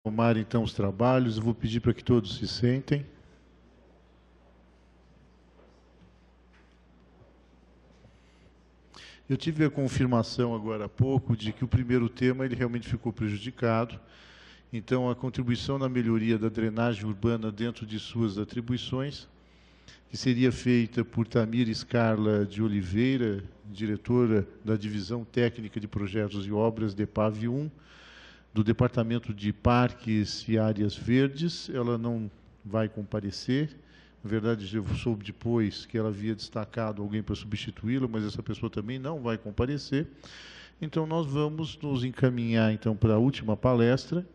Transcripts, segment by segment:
Tomar então os trabalhos, eu vou pedir para que todos se sentem. Eu tive a confirmação agora há pouco de que o primeiro tema ele realmente ficou prejudicado. Então, a contribuição na melhoria da drenagem urbana dentro de suas atribuições, que seria feita por Tamir Scarla de Oliveira, diretora da Divisão Técnica de Projetos e Obras, DEPAV 1, do Departamento de Parques e Áreas Verdes. Ela não vai comparecer. Na verdade, eu soube depois que ela havia destacado alguém para substituí-la, mas essa pessoa também não vai comparecer. Então, nós vamos nos encaminhar então, para a última palestra,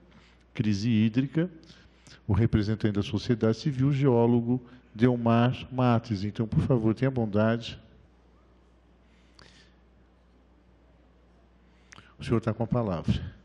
Crise Hídrica, o representante da sociedade civil, geólogo Delmar Mates. Então, por favor, tenha bondade. O senhor está com a palavra.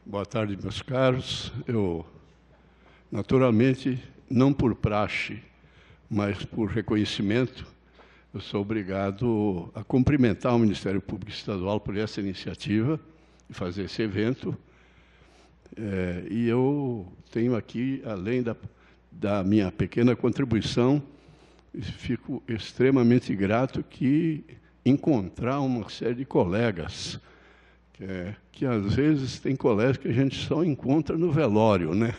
Boa tarde, meus caros. Eu, naturalmente, não por praxe, mas por reconhecimento, eu sou obrigado a cumprimentar o Ministério Público Estadual por essa iniciativa de fazer esse evento. E eu tenho aqui, além da minha pequena contribuição, fico extremamente grato que encontrar uma série de colegas que às vezes tem colégios que a gente só encontra no velório, né?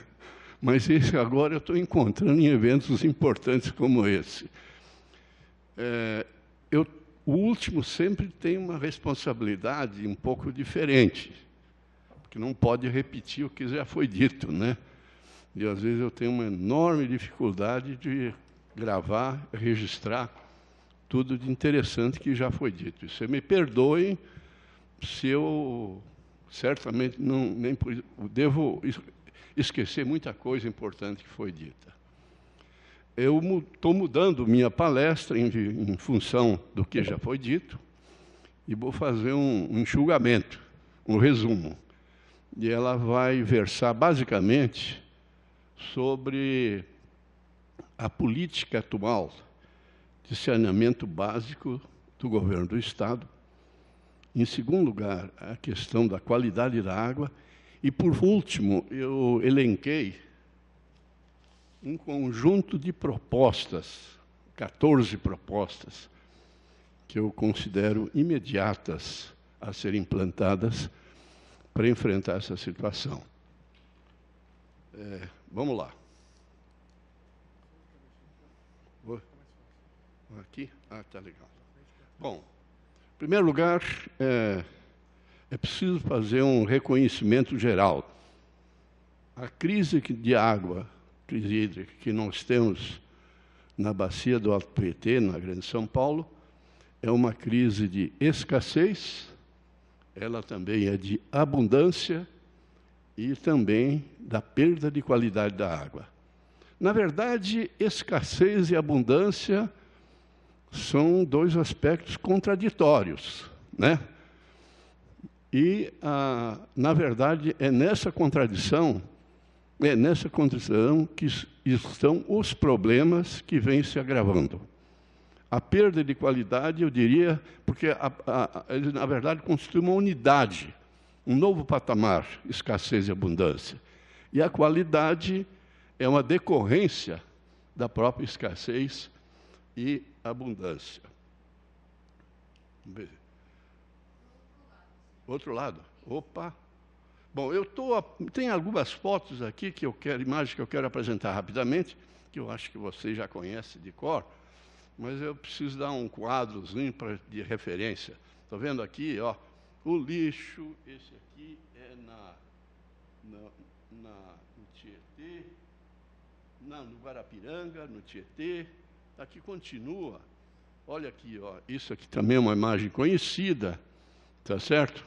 Mas esse agora eu estou encontrando em eventos importantes como esse. O último sempre tem uma responsabilidade um pouco diferente, porque não pode repetir o que já foi dito, né? E às vezes eu tenho uma enorme dificuldade de gravar, registrar tudo de interessante que já foi dito. E você me perdoem se eu certamente devo esquecer muita coisa importante que foi dita. Eu estou mudando minha palestra em função do que já foi dito e vou fazer um enxugamento, um resumo. E ela vai versar basicamente sobre a política atual de saneamento básico do governo do Estado. Em segundo lugar, a questão da qualidade da água. E, por último, eu elenquei um conjunto de propostas, 14 propostas, que eu considero imediatas a serem implantadas para enfrentar essa situação. Vamos lá. Aqui? Ah, tá legal. Bom, em primeiro lugar, é preciso fazer um reconhecimento geral. A crise de água, crise hídrica, que nós temos na bacia do Alto Tietê, na Grande São Paulo, é uma crise de escassez, ela também é de abundância e também da perda de qualidade da água. Na verdade, escassez e abundância são dois aspectos contraditórios, né? E, na verdade, é nessa contradição que estão os problemas que vêm se agravando. A perda de qualidade, eu diria, porque ele, na verdade, constitui uma unidade, um novo patamar, escassez e abundância. E a qualidade é uma decorrência da própria escassez e abundância. Vamos ver. Outro lado. Opa! Bom, tem algumas fotos aqui imagens que eu quero apresentar rapidamente, que eu acho que vocês já conhecem de cor, mas eu preciso dar um quadrozinho de referência. Estão vendo aqui, ó, o lixo, esse aqui é no Tietê, no Guarapiranga, no Tietê. Aqui continua. Olha aqui, ó, isso aqui também é uma imagem conhecida, tá certo?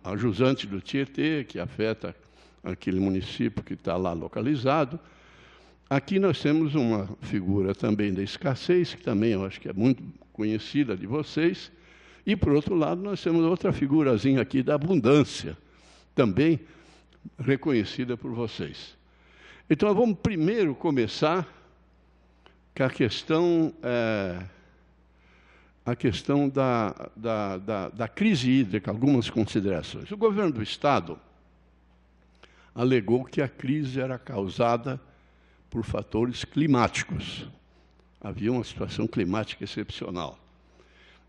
A jusante do Tietê, que afeta aquele município que está lá localizado. Aqui nós temos uma figura também da escassez, que também eu acho que é muito conhecida de vocês. E, por outro lado, nós temos outra figurazinha aqui da abundância, também reconhecida por vocês. Então, vamos primeiro começar com a questão da crise hídrica, algumas considerações. O governo do Estado alegou que a crise era causada por fatores climáticos. Havia uma situação climática excepcional.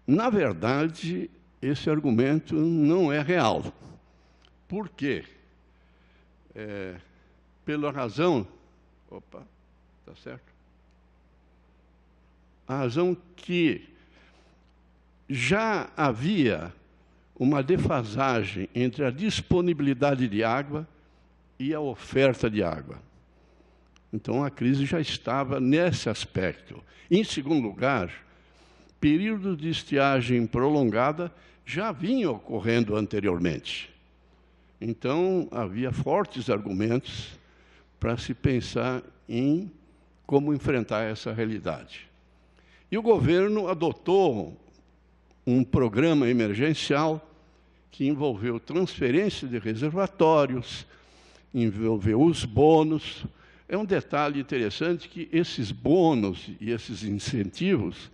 Na verdade, esse argumento não é real. Por quê? Pela razão... Opa, está certo? A razão que já havia uma defasagem entre a disponibilidade de água e a oferta de água. Então, a crise já estava nesse aspecto. Em segundo lugar, períodos de estiagem prolongada já vinham ocorrendo anteriormente. Então, havia fortes argumentos para se pensar em como enfrentar essa realidade. E o governo adotou um programa emergencial que envolveu transferência de reservatórios, envolveu os bônus. É um detalhe interessante que esses bônus e esses incentivos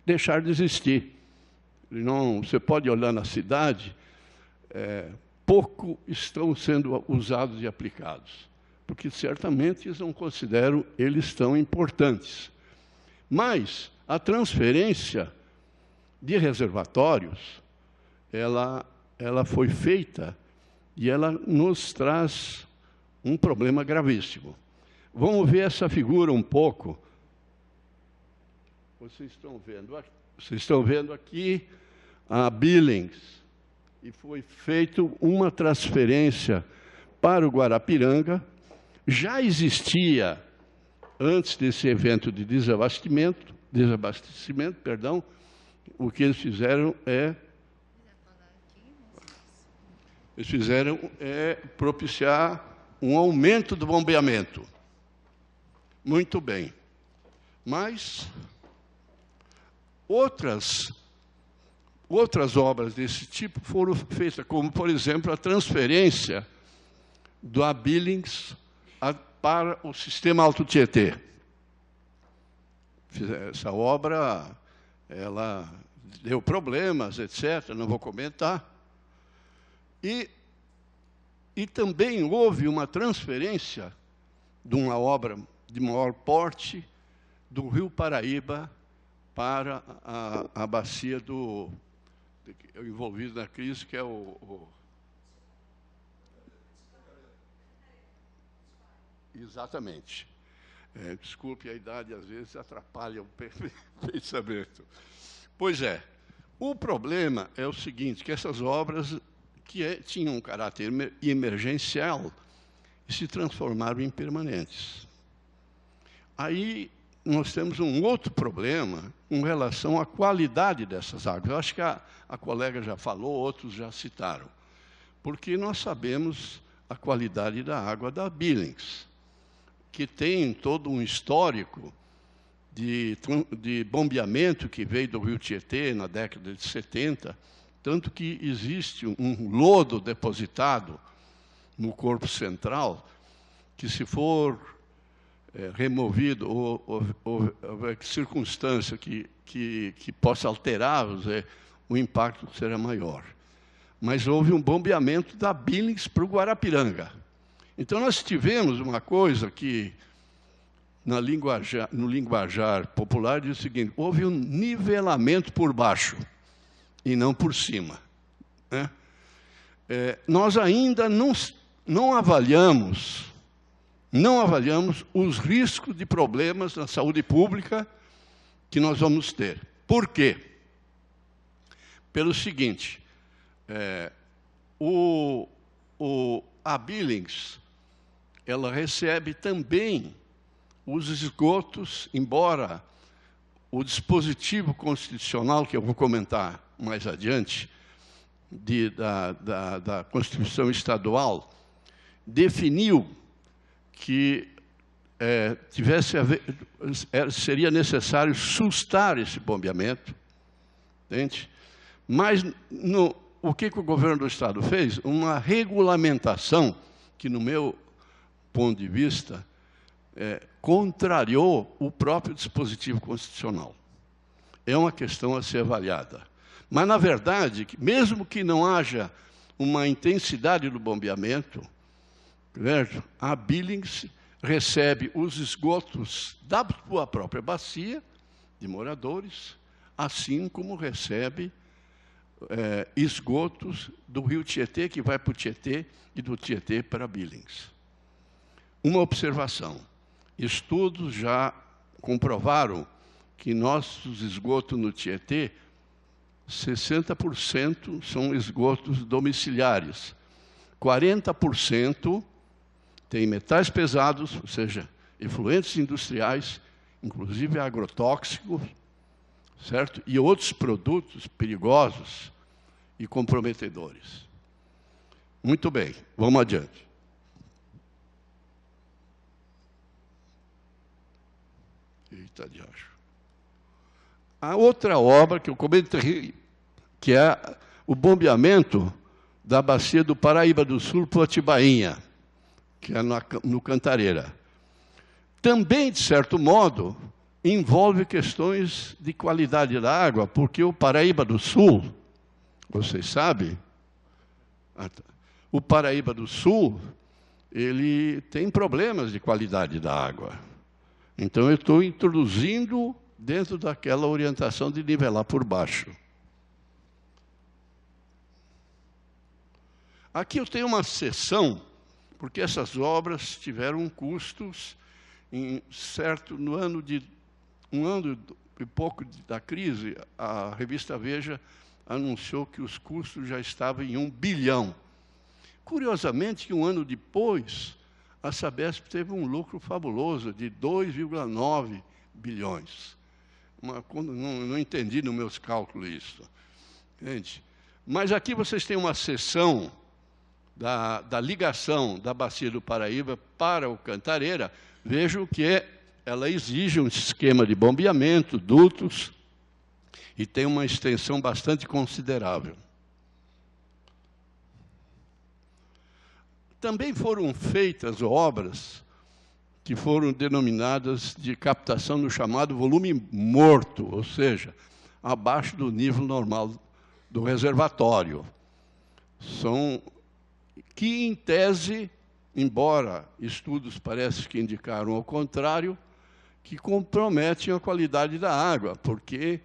deixaram de existir. Não, você pode olhar na cidade, pouco estão sendo usados e aplicados, porque certamente eles não consideram eles tão importantes. Mas a transferência de reservatórios, ela foi feita e ela nos traz um problema gravíssimo. Vamos ver essa figura um pouco. Vocês estão vendo aqui a Billings, e foi feita uma transferência para o Guarapiranga. Já existia, antes desse evento de desabastecimento, o que eles fizeram é propiciar um aumento do bombeamento. Muito bem. Mas outras obras desse tipo foram feitas, como, por exemplo, a transferência da Billings para o sistema Alto Tietê. Essa obra, ela deu problemas, etc., não vou comentar. E também houve uma transferência de uma obra de maior porte do Rio Paraíba para a bacia envolvido na crise, que é Exatamente. Desculpe, a idade às vezes atrapalha o pensamento. Pois é, o problema é o seguinte, que essas obras tinham um caráter emergencial e se transformaram em permanentes. Aí nós temos um outro problema com relação à qualidade dessas águas. Eu acho que a colega já falou, outros já citaram. Porque nós sabemos a qualidade da água da Billings, que tem todo um histórico de bombeamento que veio do Rio Tietê na década de 70, tanto que existe um lodo depositado no corpo central, que se for removido ou circunstância que possa alterar, o impacto será maior. Mas houve um bombeamento da Billings para o Guarapiranga. Então, nós tivemos uma coisa que, no linguajar popular, diz o seguinte: houve um nivelamento por baixo e não por cima, né? Nós ainda não avaliamos os riscos de problemas na saúde pública que nós vamos ter. Por quê? Pelo seguinte, a Billings, ela recebe também os esgotos, embora o dispositivo constitucional, que eu vou comentar mais adiante, da Constituição Estadual, definiu que seria necessário sustar esse bombeamento, entende? Mas o que o governo do Estado fez? Uma regulamentação que, no meu ponto de vista, contrariou o próprio dispositivo constitucional. É uma questão a ser avaliada. Mas, na verdade, mesmo que não haja uma intensidade do bombeamento, certo? A Billings recebe os esgotos da sua própria bacia de moradores, assim como recebe esgotos do rio Tietê, que vai para o Tietê, e do Tietê para Billings. Uma observação: estudos já comprovaram que nossos esgotos no Tietê, 60% são esgotos domiciliares, 40% tem metais pesados, ou seja, efluentes industriais, inclusive agrotóxicos, certo? E outros produtos perigosos e comprometedores. Muito bem, vamos adiante. Eita, diacho. A outra obra que eu comentei, que é o bombeamento da bacia do Paraíba do Sul para Atibainha, que é no Cantareira. Também, de certo modo, envolve questões de qualidade da água, porque o Paraíba do Sul, vocês sabem, o Paraíba do Sul, ele tem problemas de qualidade da água. Então, eu estou introduzindo dentro daquela orientação de nivelar por baixo. Aqui eu tenho uma seção, porque essas obras tiveram custos, no ano de um ano e pouco da crise, a revista Veja anunciou que os custos já estavam em 1 bilhão. Curiosamente, um ano depois, a Sabesp teve um lucro fabuloso de 2,9 bilhões. Não entendi nos meus cálculos isso. Entende? Mas aqui vocês têm uma seção da ligação da Bacia do Paraíba para o Cantareira. Vejam que ela exige um esquema de bombeamento, dutos, e tem uma extensão bastante considerável. Também foram feitas obras que foram denominadas de captação no chamado volume morto, ou seja, abaixo do nível normal do reservatório. Que, em tese, embora estudos parecem que indicaram ao contrário, que comprometem a qualidade da água, porque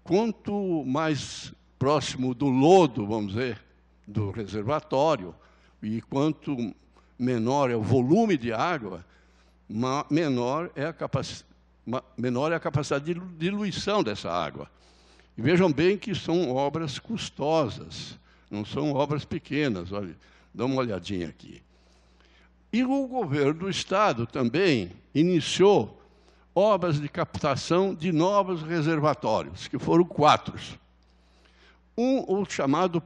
quanto mais próximo do lodo, vamos dizer, do reservatório, e quanto menor é o volume de água, menor é a capacidade de diluição dessa água. E vejam bem que são obras custosas, não são obras pequenas. Olha, dá uma olhadinha aqui. E o governo do Estado também iniciou obras de captação de novos reservatórios, que foram 4. O chamado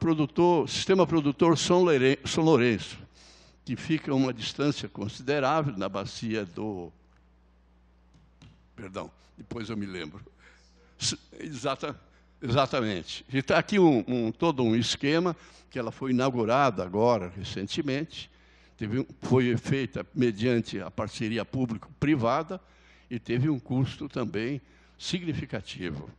Sistema Produtor São Lourenço, que fica a uma distância considerável na bacia do... Perdão, depois eu me lembro. Exatamente. E está aqui todo um esquema, que ela foi inaugurada agora, recentemente, foi feita mediante a parceria público-privada e teve um custo também significativo.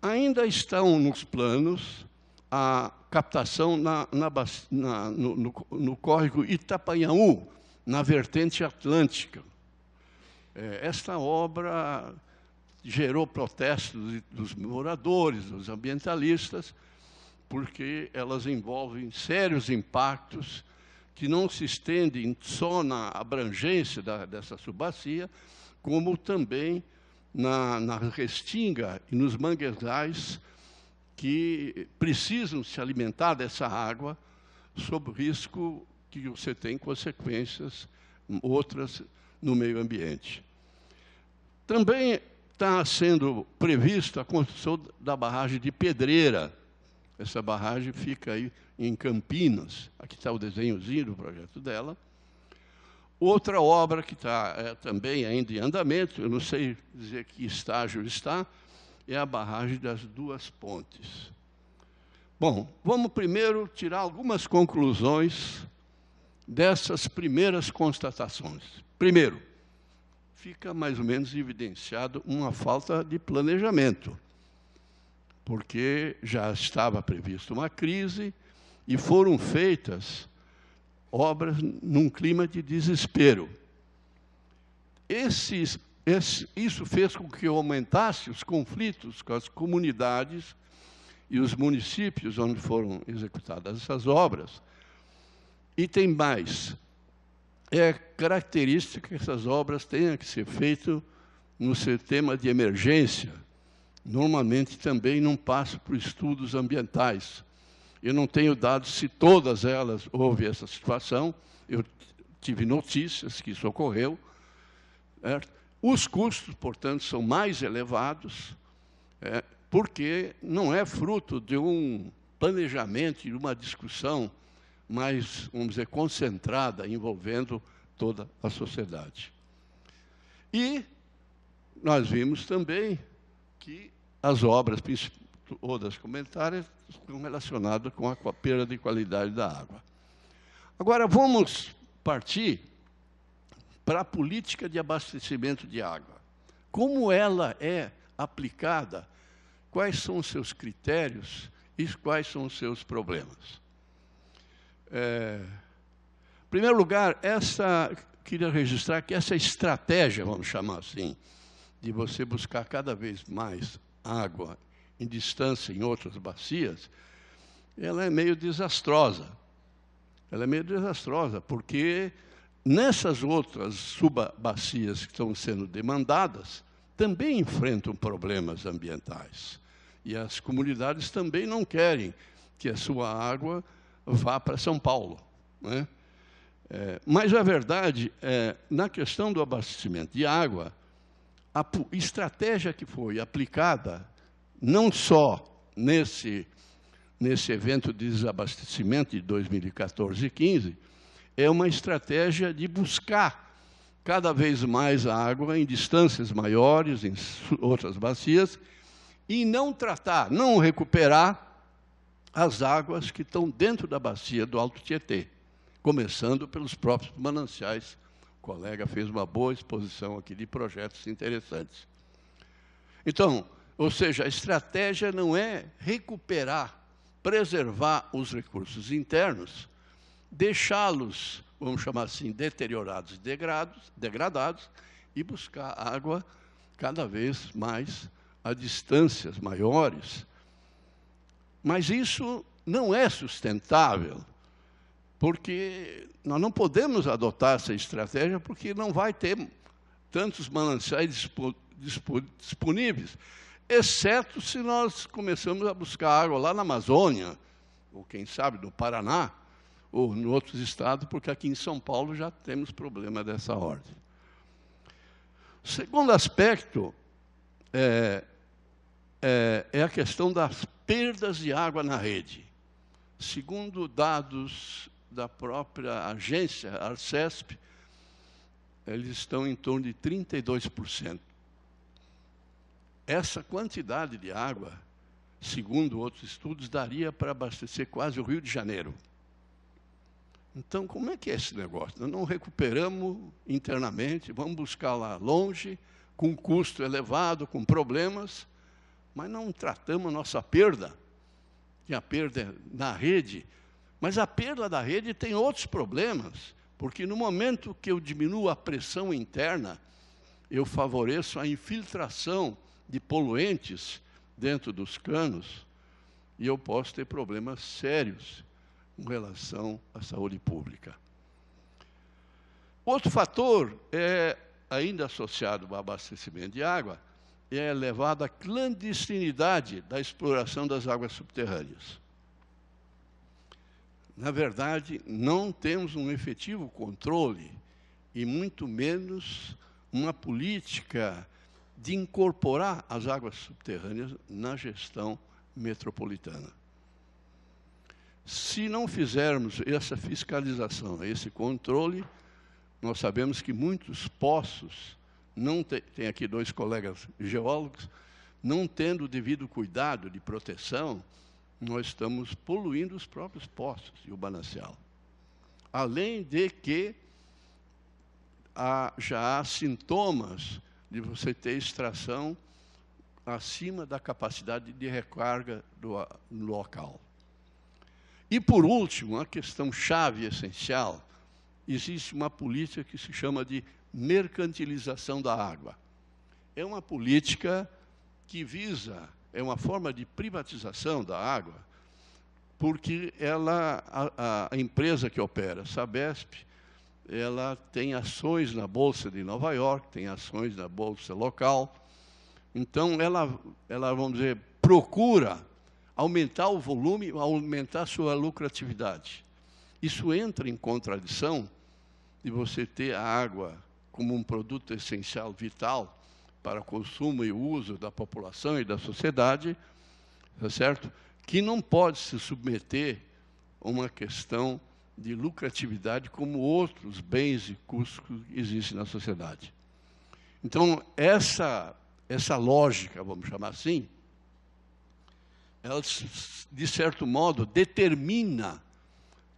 Ainda estão nos planos a captação no córrego Itapanhaú, na vertente atlântica. Esta obra gerou protestos dos moradores, dos ambientalistas, porque elas envolvem sérios impactos que não se estendem só na abrangência dessa subbacia, como também na restinga e nos manguezais que precisam se alimentar dessa água, sob o risco que você tem consequências outras no meio ambiente. Também está sendo prevista a construção da barragem de Pedreira. Essa barragem fica aí em Campinas. Aqui está o desenhozinho do projeto dela. Outra obra que está também ainda em andamento, eu não sei dizer que estágio está, é a barragem das Duas Pontes. Bom, vamos primeiro tirar algumas conclusões dessas primeiras constatações. Primeiro, fica mais ou menos evidenciado uma falta de planejamento, porque já estava prevista uma crise e foram feitas obras num clima de desespero. Isso fez com que aumentasse os conflitos com as comunidades e os municípios onde foram executadas essas obras. E tem mais. É característica que essas obras tenham que ser feitas no sistema de emergência. Normalmente também não passa por estudos ambientais. Eu não tenho dados se todas elas houve essa situação. Eu tive notícias que isso ocorreu. Certo? Os custos, portanto, são mais elevados, porque não é fruto de um planejamento e de uma discussão mais, vamos dizer, concentrada, envolvendo toda a sociedade. E nós vimos também que as obras, todas comentárias, estão relacionadas com a perda de qualidade da água. Agora, vamos partir para a política de abastecimento de água. Como ela é aplicada, quais são os seus critérios e quais são os seus problemas. Em primeiro lugar, queria registrar que essa estratégia, vamos chamar assim, de você buscar cada vez mais água em distância em outras bacias, ela é meio desastrosa. Ela é meio desastrosa, porque nessas outras subbacias que estão sendo demandadas, também enfrentam problemas ambientais. E as comunidades também não querem que a sua água vá para São Paulo, né? Mas a verdade é, na questão do abastecimento de água, a estratégia que foi aplicada, não só nesse evento de desabastecimento de 2014 e 2015, é uma estratégia de buscar cada vez mais a água em distâncias maiores, em outras bacias, e não tratar, não recuperar as águas que estão dentro da bacia do Alto Tietê, começando pelos próprios mananciais. O colega fez uma boa exposição aqui de projetos interessantes. Então, ou seja, a estratégia não é recuperar, preservar os recursos internos, deixá-los, vamos chamar assim, deteriorados, degradados, e buscar água cada vez mais a distâncias maiores. Mas isso não é sustentável, porque nós não podemos adotar essa estratégia, porque não vai ter tantos mananciais disponíveis, exceto se nós começamos a buscar água lá na Amazônia, ou quem sabe no Paraná, ou em outros estados, porque aqui em São Paulo já temos problema dessa ordem. O segundo aspecto é a questão das perdas de água na rede. Segundo dados da própria agência, Arcesp, eles estão em torno de 32%. Essa quantidade de água segundo outros estudos, daria para abastecer quase o Rio de Janeiro. Então, como é que é esse negócio? Nós não recuperamos internamente, vamos buscar lá longe, com custo elevado, com problemas, mas não tratamos a nossa perda, que a perda é na rede. Mas a perda da rede tem outros problemas, porque no momento que eu diminuo a pressão interna, eu favoreço a infiltração de poluentes dentro dos canos, e eu posso ter problemas sérios com relação à saúde pública. Outro fator, ainda associado ao abastecimento de água, é a elevada clandestinidade da exploração das águas subterrâneas. Na verdade, não temos um efetivo controle, e muito menos uma política de incorporar as águas subterrâneas na gestão metropolitana. Se não fizermos essa fiscalização, esse controle, nós sabemos que muitos poços, tem aqui 2 colegas geólogos, não tendo o devido cuidado de proteção, nós estamos poluindo os próprios poços e o manancial. Além de que já há sintomas de você ter extração acima da capacidade de recarga do local. E, por último, a questão chave essencial, existe uma política que se chama de mercantilização da água. É uma política que visa, é uma forma de privatização da água, porque a empresa que opera, a Sabesp, ela tem ações na Bolsa de Nova York, tem ações na Bolsa local. Então, ela vamos dizer, procura aumentar o volume, aumentar a sua lucratividade. Isso entra em contradição de você ter a água como um produto essencial, vital, para o consumo e uso da população e da sociedade, tá certo? Que não pode se submeter a uma questão de lucratividade como outros bens e custos que existem na sociedade. Então, essa lógica, vamos chamar assim, ela, de certo modo, determina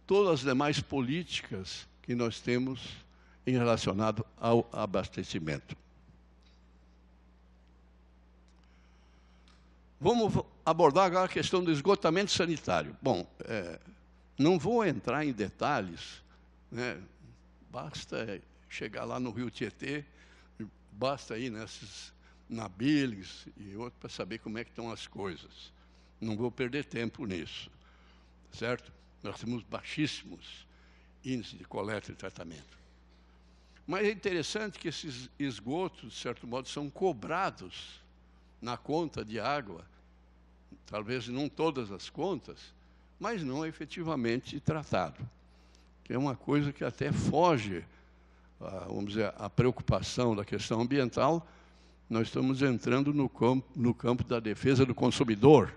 todas as demais políticas que nós temos em relacionado ao abastecimento. Vamos abordar agora a questão do esgotamento sanitário. Bom, não vou entrar em detalhes, né? Basta chegar lá no Rio Tietê, basta ir na Billings e outros para saber como é que estão as coisas. Não vou perder tempo nisso, certo? Nós temos baixíssimos índices de coleta e tratamento. Mas é interessante que esses esgotos, de certo modo, são cobrados na conta de água, talvez não todas as contas, mas não efetivamente tratado. Que é uma coisa que até foge, vamos dizer, a preocupação da questão ambiental. Nós estamos entrando no campo da defesa do consumidor,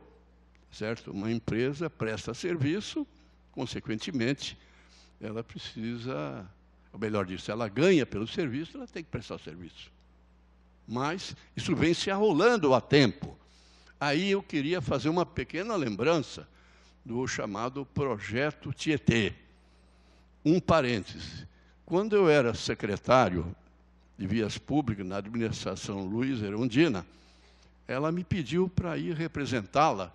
certo? Uma empresa presta serviço, consequentemente, ela precisa, ou melhor dito, ela ganha pelo serviço, ela tem que prestar o serviço. Mas isso vem se arrolando há tempo. Aí eu queria fazer uma pequena lembrança do chamado Projeto Tietê. Um parêntese. Quando eu era secretário de Vias Públicas na administração Luiz Erundina, ela me pediu para ir representá-la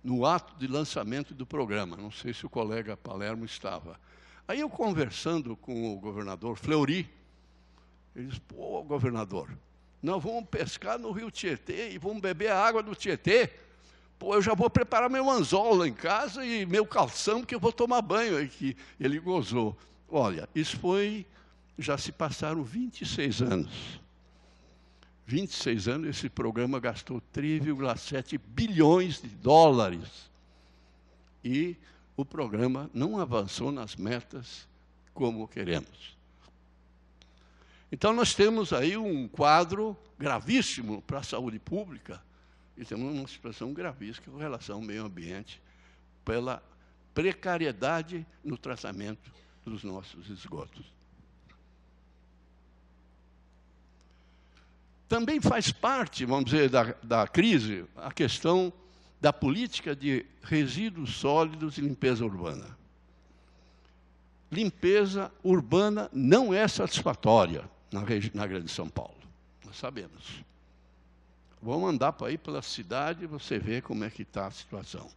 no ato de lançamento do programa. Não sei se o colega Palermo estava. Aí eu, conversando com o governador Fleury, ele disse: pô, governador, nós vamos pescar no Rio Tietê e vamos beber a água do Tietê. Pô, eu já vou preparar meu anzol lá em casa e meu calção, porque eu vou tomar banho aqui. Ele gozou. Olha, isso foi... Já se passaram 26 anos. 26 anos, esse programa gastou 3,7 bilhões de dólares. E o programa não avançou nas metas como queremos. Então, nós temos aí um quadro gravíssimo para a saúde pública e temos uma situação gravíssima com relação ao meio ambiente, pela precariedade no tratamento dos nossos esgotos. Também faz parte, vamos dizer, da crise, a questão da política de resíduos sólidos e limpeza urbana. Limpeza urbana não é satisfatória na Grande São Paulo, nós sabemos. Vamos andar para ir pela cidade e você vê como é que está a situação.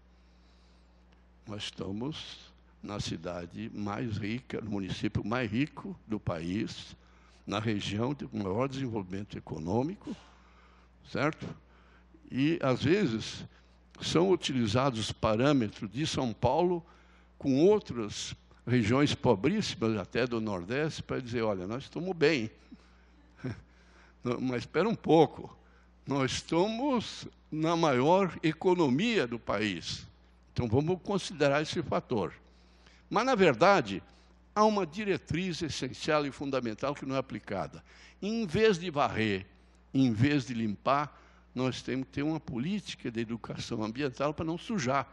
Nós estamos na cidade mais rica, no município mais rico do país, na região de maior desenvolvimento econômico, certo? E, às vezes, são utilizados os parâmetros de São Paulo com outras regiões pobríssimas, até do Nordeste, para dizer, olha, nós estamos bem. Mas espera um pouco, nós estamos na maior economia do país. Então, vamos considerar esse fator. Mas, na verdade, há uma diretriz essencial e fundamental que não é aplicada. Em vez de varrer, em vez de limpar, nós temos que ter uma política de educação ambiental para não sujar.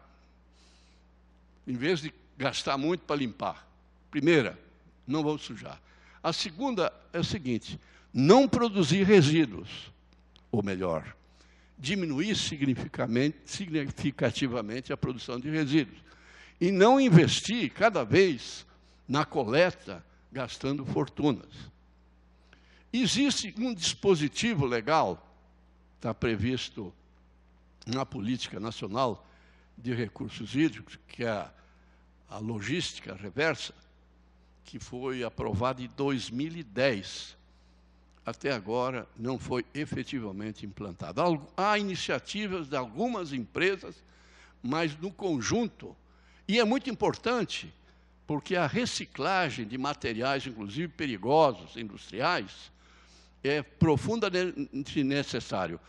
Em vez de gastar muito para limpar. Primeira, não vamos sujar. A segunda é o seguinte, não produzir resíduos, ou melhor, diminuir significativamente a produção de resíduos. E não investir cada vez na coleta, gastando fortunas. Existe um dispositivo legal, está previsto na Política Nacional de Recursos Hídricos, que é a logística reversa, que foi aprovada em 2010. Até agora não foi efetivamente implantada. Há iniciativas de algumas empresas, mas no conjunto. E é muito importante, porque a reciclagem de materiais, inclusive perigosos, industriais, é profundamente necessário.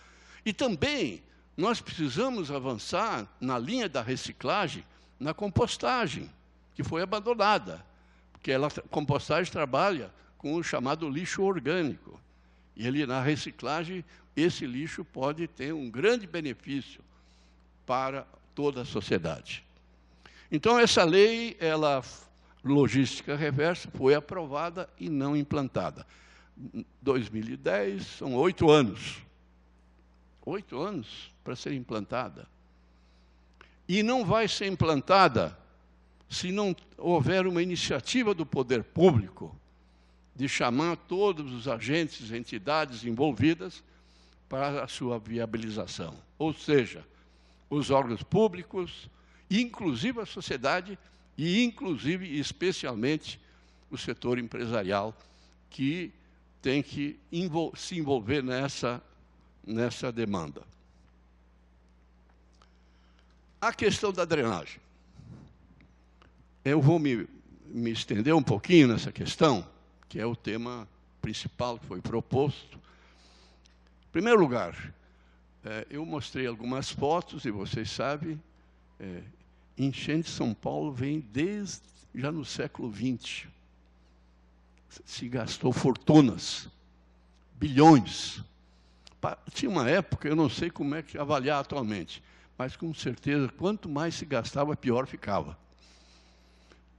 E também nós precisamos avançar na linha da reciclagem, na compostagem, que foi abandonada, porque a compostagem trabalha com o chamado lixo orgânico. E na reciclagem, esse lixo pode ter um grande benefício para toda a sociedade. Então, essa lei, logística reversa, foi aprovada e não implantada. 2010, são 8 anos. 8 anos para ser implantada. E não vai ser implantada se não houver uma iniciativa do poder público de chamar todos os agentes, entidades envolvidas para a sua viabilização. Ou seja, os órgãos públicos, inclusive a sociedade e, inclusive, e especialmente, o setor empresarial, que tem que se envolver nessa demanda. A questão da drenagem. Eu vou me estender um pouquinho nessa questão, que é o tema principal que foi proposto. Em primeiro lugar, eu mostrei algumas fotos, e vocês sabem, enchente de São Paulo vem desde já no século XX. Se gastou fortunas, bilhões. Tinha uma época, eu não sei como é que avaliar atualmente, mas com certeza, quanto mais se gastava, pior ficava.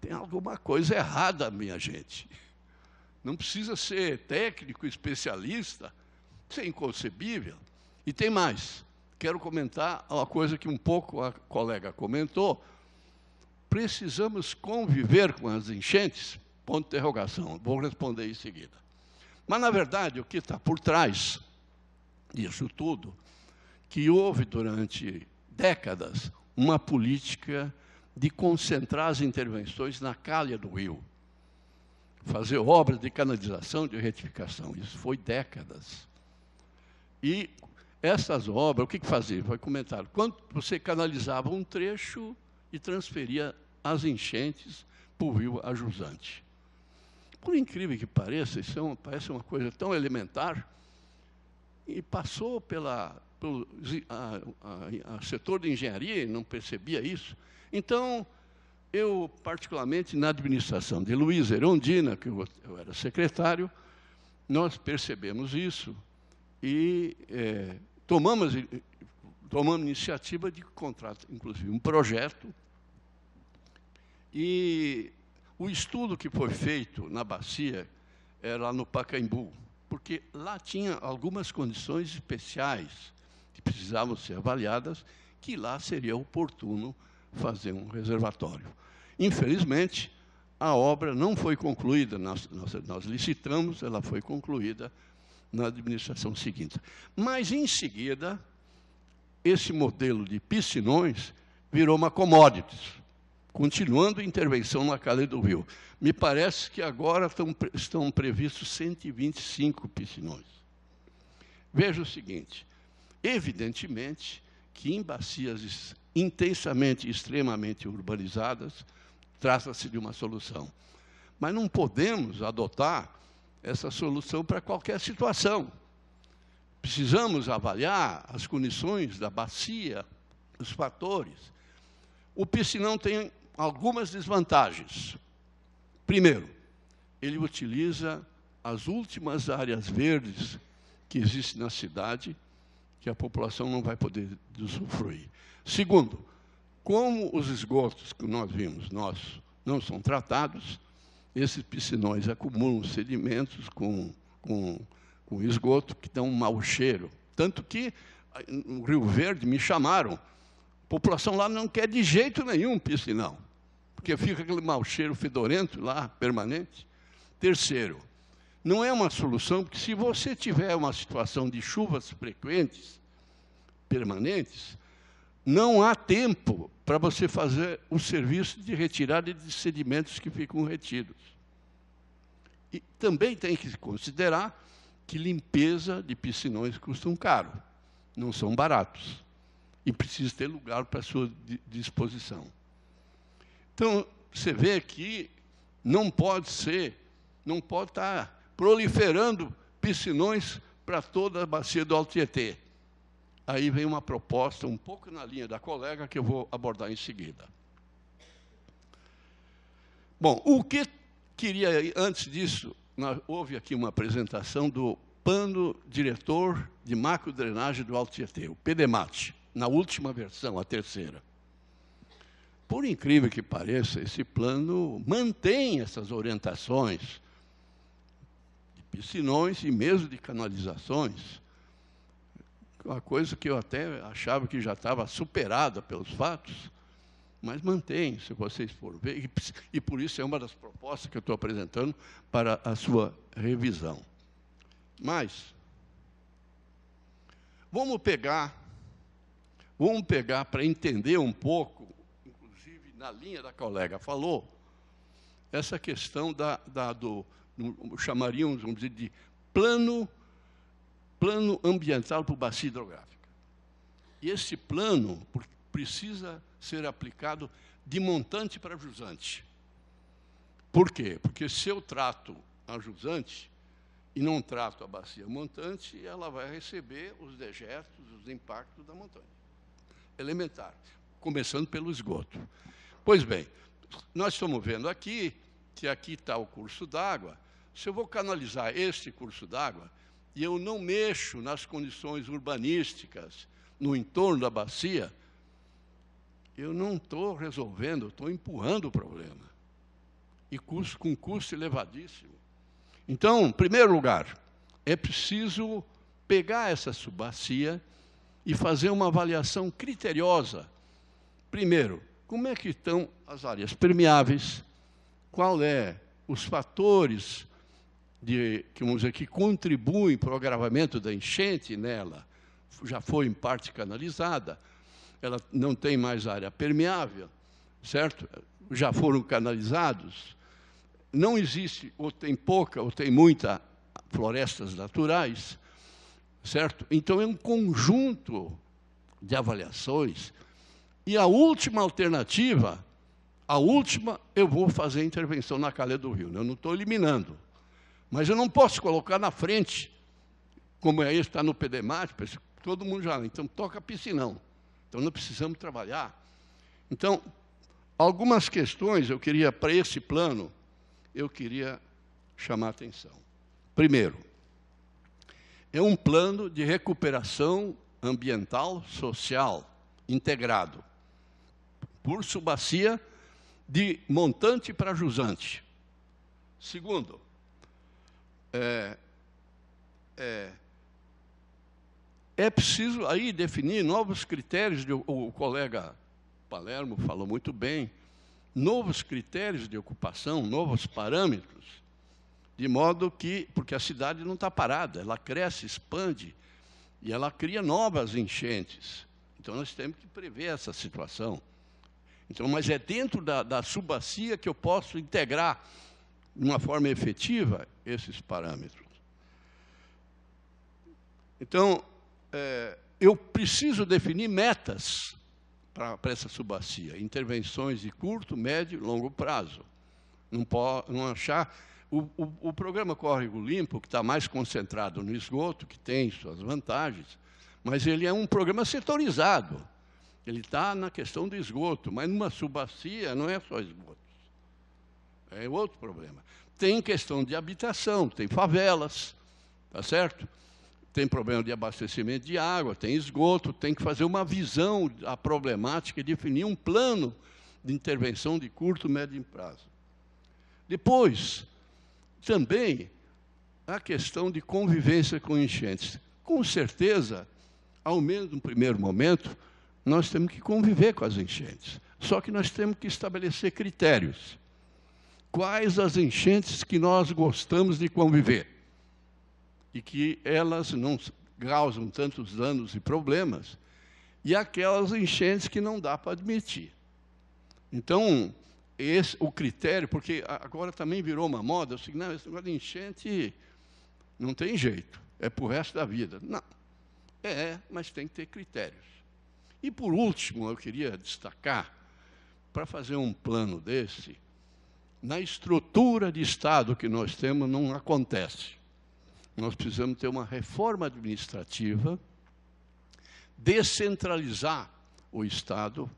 Tem alguma coisa errada, minha gente. Não precisa ser técnico, especialista, isso é inconcebível. E tem mais, quero comentar uma coisa que um pouco a colega comentou. Precisamos conviver com as enchentes? Ponto de interrogação, vou responder em seguida. Mas, na verdade, o que está por trás disso tudo, que houve durante décadas uma política de concentrar as intervenções na calha do rio. Fazer obras de canalização, de retificação. Isso foi décadas. E essas obras, o que fazia? Foi comentado. Quando você canalizava um trecho e transferia as enchentes para o rio a jusante. Por incrível que pareça, isso parece uma coisa tão elementar, e passou pelo setor de engenharia e não percebia isso. Então, eu, particularmente na administração de Luiz Erondina, que eu era secretário, nós percebemos isso e tomamos iniciativa de contrato, inclusive um projeto, e o estudo que foi feito na bacia era lá no Pacaembu, porque lá tinha algumas condições especiais que precisavam ser avaliadas, que lá seria oportuno fazer um reservatório. Infelizmente, a obra não foi concluída, nós licitamos, ela foi concluída na administração seguinte. Mas, em seguida, esse modelo de piscinões virou uma commodity, continuando a intervenção na Calha do Rio. Me parece que agora estão previstos 125 piscinões. Veja o seguinte, evidentemente que em bacias intensamente e extremamente urbanizadas, trata-se de uma solução. Mas não podemos adotar essa solução para qualquer situação. Precisamos avaliar as condições da bacia, os fatores. O piscinão tem algumas desvantagens. Primeiro, ele utiliza as últimas áreas verdes que existem na cidade, que a população não vai poder usufruir. Segundo, como os esgotos que nós vimos não são tratados, esses piscinões acumulam sedimentos com esgoto que dão um mau cheiro. Tanto que, no Rio Verde, me chamaram. A população lá não quer de jeito nenhum piscinão, porque fica aquele mau cheiro fedorento lá, permanente. Terceiro, não é uma solução, porque se você tiver uma situação de chuvas frequentes, permanentes, não há tempo para você fazer o serviço de retirada de sedimentos que ficam retidos. E também tem que considerar que limpeza de piscinões custam caro, não são baratos, e precisa ter lugar para a sua disposição. Então, você vê que não pode estar proliferando piscinões para toda a bacia do Alto Tietê. Aí vem uma proposta um pouco na linha da colega que eu vou abordar em seguida. Bom, o que queria, antes disso, houve aqui uma apresentação do Plano Diretor de Macrodrenagem do Alto Tietê, o PDMAT, na última versão, a terceira. Por incrível que pareça, esse plano mantém essas orientações de piscinões e mesmo de canalizações, uma coisa que eu até achava que já estava superada pelos fatos, mas mantém, se vocês forem ver, e por isso é uma das propostas que eu estou apresentando para a sua revisão. Mas, vamos pegar para entender um pouco, inclusive na linha da colega falou, essa questão chamaríamos, vamos dizer, de plano ambiental para a bacia hidrográfica. E esse plano precisa ser aplicado de montante para jusante. Por quê? Porque se eu trato a jusante e não trato a bacia montante, ela vai receber os dejetos, os impactos da montanha. Elementar, começando pelo esgoto. Pois bem, nós estamos vendo aqui que aqui está o curso d'água. Se eu vou canalizar este curso d'água, e eu não mexo nas condições urbanísticas no entorno da bacia, eu não estou resolvendo, estou empurrando o problema. E com custo elevadíssimo. Então, em primeiro lugar, é preciso pegar essa subbacia e fazer uma avaliação criteriosa. Primeiro, como é que estão as áreas permeáveis? Qual os fatores que contribuem para o agravamento da enchente nela? Já foi em parte canalizada, ela não tem mais área permeável, certo? Já foram canalizados, não existe, ou tem pouca, ou tem muita florestas naturais, certo? Então é um conjunto de avaliações, e a última alternativa, eu vou fazer intervenção na Calha do Rio, eu não estou eliminando, mas eu não posso colocar na frente, como aí está no PDMAT, todo mundo já, então toca piscinão. Então, não precisamos trabalhar. Então, algumas questões eu queria, para esse plano, eu queria chamar a atenção. Primeiro, é um plano de recuperação ambiental, social, integrado, por subbacia de montante para jusante. Segundo, é preciso aí definir novos critérios, o colega Palermo falou muito bem, novos critérios de ocupação, novos parâmetros, de modo que, porque a cidade não está parada, ela cresce, expande, e ela cria novas enchentes. Então, nós temos que prever essa situação. Então, mas é dentro da subbacia que eu posso integrar, de uma forma efetiva, esses parâmetros. Então, eu preciso definir metas para essa subbacia, intervenções de curto, médio e longo prazo. Não achar... O programa Córrego Limpo, que está mais concentrado no esgoto, que tem suas vantagens, mas ele é um programa setorizado. Ele está na questão do esgoto, mas numa subbacia não é só esgoto. É outro problema. Tem questão de habitação, tem favelas, tá certo? Tem problema de abastecimento de água, tem esgoto, tem que fazer uma visão da problemática e definir um plano de intervenção de curto, médio prazo. Depois, também, a questão de convivência com enchentes. Com certeza, ao menos no primeiro momento, nós temos que conviver com as enchentes. Só que nós temos que estabelecer critérios. Quais as enchentes que nós gostamos de conviver? E que elas não causam tantos danos e problemas, e aquelas enchentes que não dá para admitir. Então, o critério, porque agora também virou uma moda, assim, não, esse negócio de enchente não tem jeito, é para o resto da vida. Não, mas tem que ter critérios. E, por último, eu queria destacar, para fazer um plano desse, na estrutura de Estado que nós temos, não acontece. Nós precisamos ter uma reforma administrativa, descentralizar o Estado,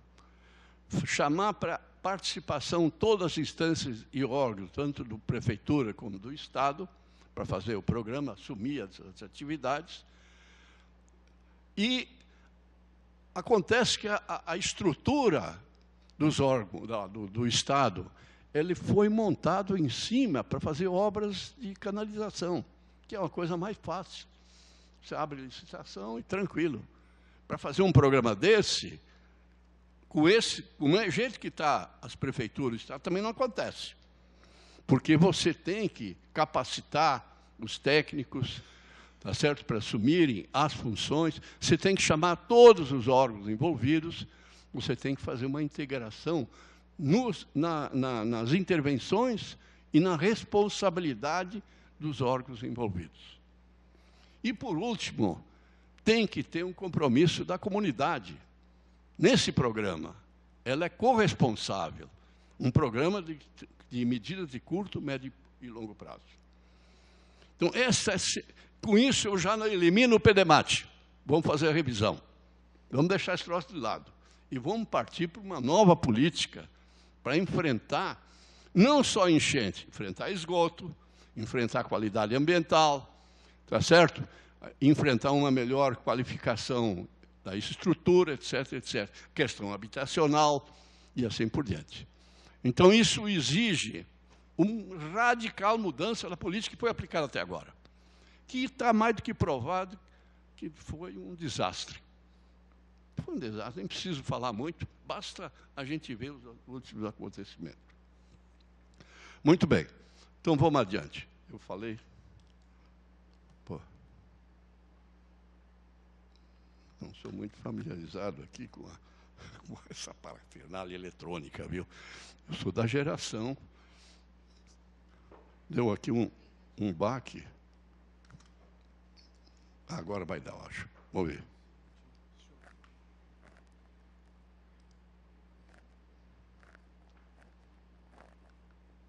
chamar para participação todas as instâncias e órgãos, tanto da prefeitura como do Estado, para fazer o programa, assumir as atividades. E acontece que a estrutura dos órgãos do Estado, ele foi montado em cima para fazer obras de canalização, que é uma coisa mais fácil. Você abre a licitação e tranquilo. Para fazer um programa desse, com o jeito que está as prefeituras, também não acontece. Porque você tem que capacitar os técnicos, tá certo, para assumirem as funções, você tem que chamar todos os órgãos envolvidos, você tem que fazer uma integração nas intervenções e na responsabilidade dos órgãos envolvidos. E, por último, tem que ter um compromisso da comunidade. Nesse programa, ela é corresponsável. Um programa de medidas de curto, médio e longo prazo. Então, com isso, eu já não elimino o PDMAT. Vamos fazer a revisão. Vamos deixar esse troço de lado. E vamos partir para uma nova política para enfrentar, não só enchente, enfrentar esgoto, enfrentar qualidade ambiental, tá certo? Enfrentar uma melhor qualificação da estrutura, etc., etc. Questão habitacional e assim por diante. Então, isso exige uma radical mudança da política que foi aplicada até agora, que está mais do que provado que foi um desastre. Foi um desastre, nem preciso falar muito, basta a gente ver os últimos acontecimentos. Muito bem, então vamos adiante. Eu falei... Não sou muito familiarizado aqui com essa parafernália eletrônica, viu? Eu sou da geração. Deu aqui um baque. Agora vai dar, eu acho. Vamos ver.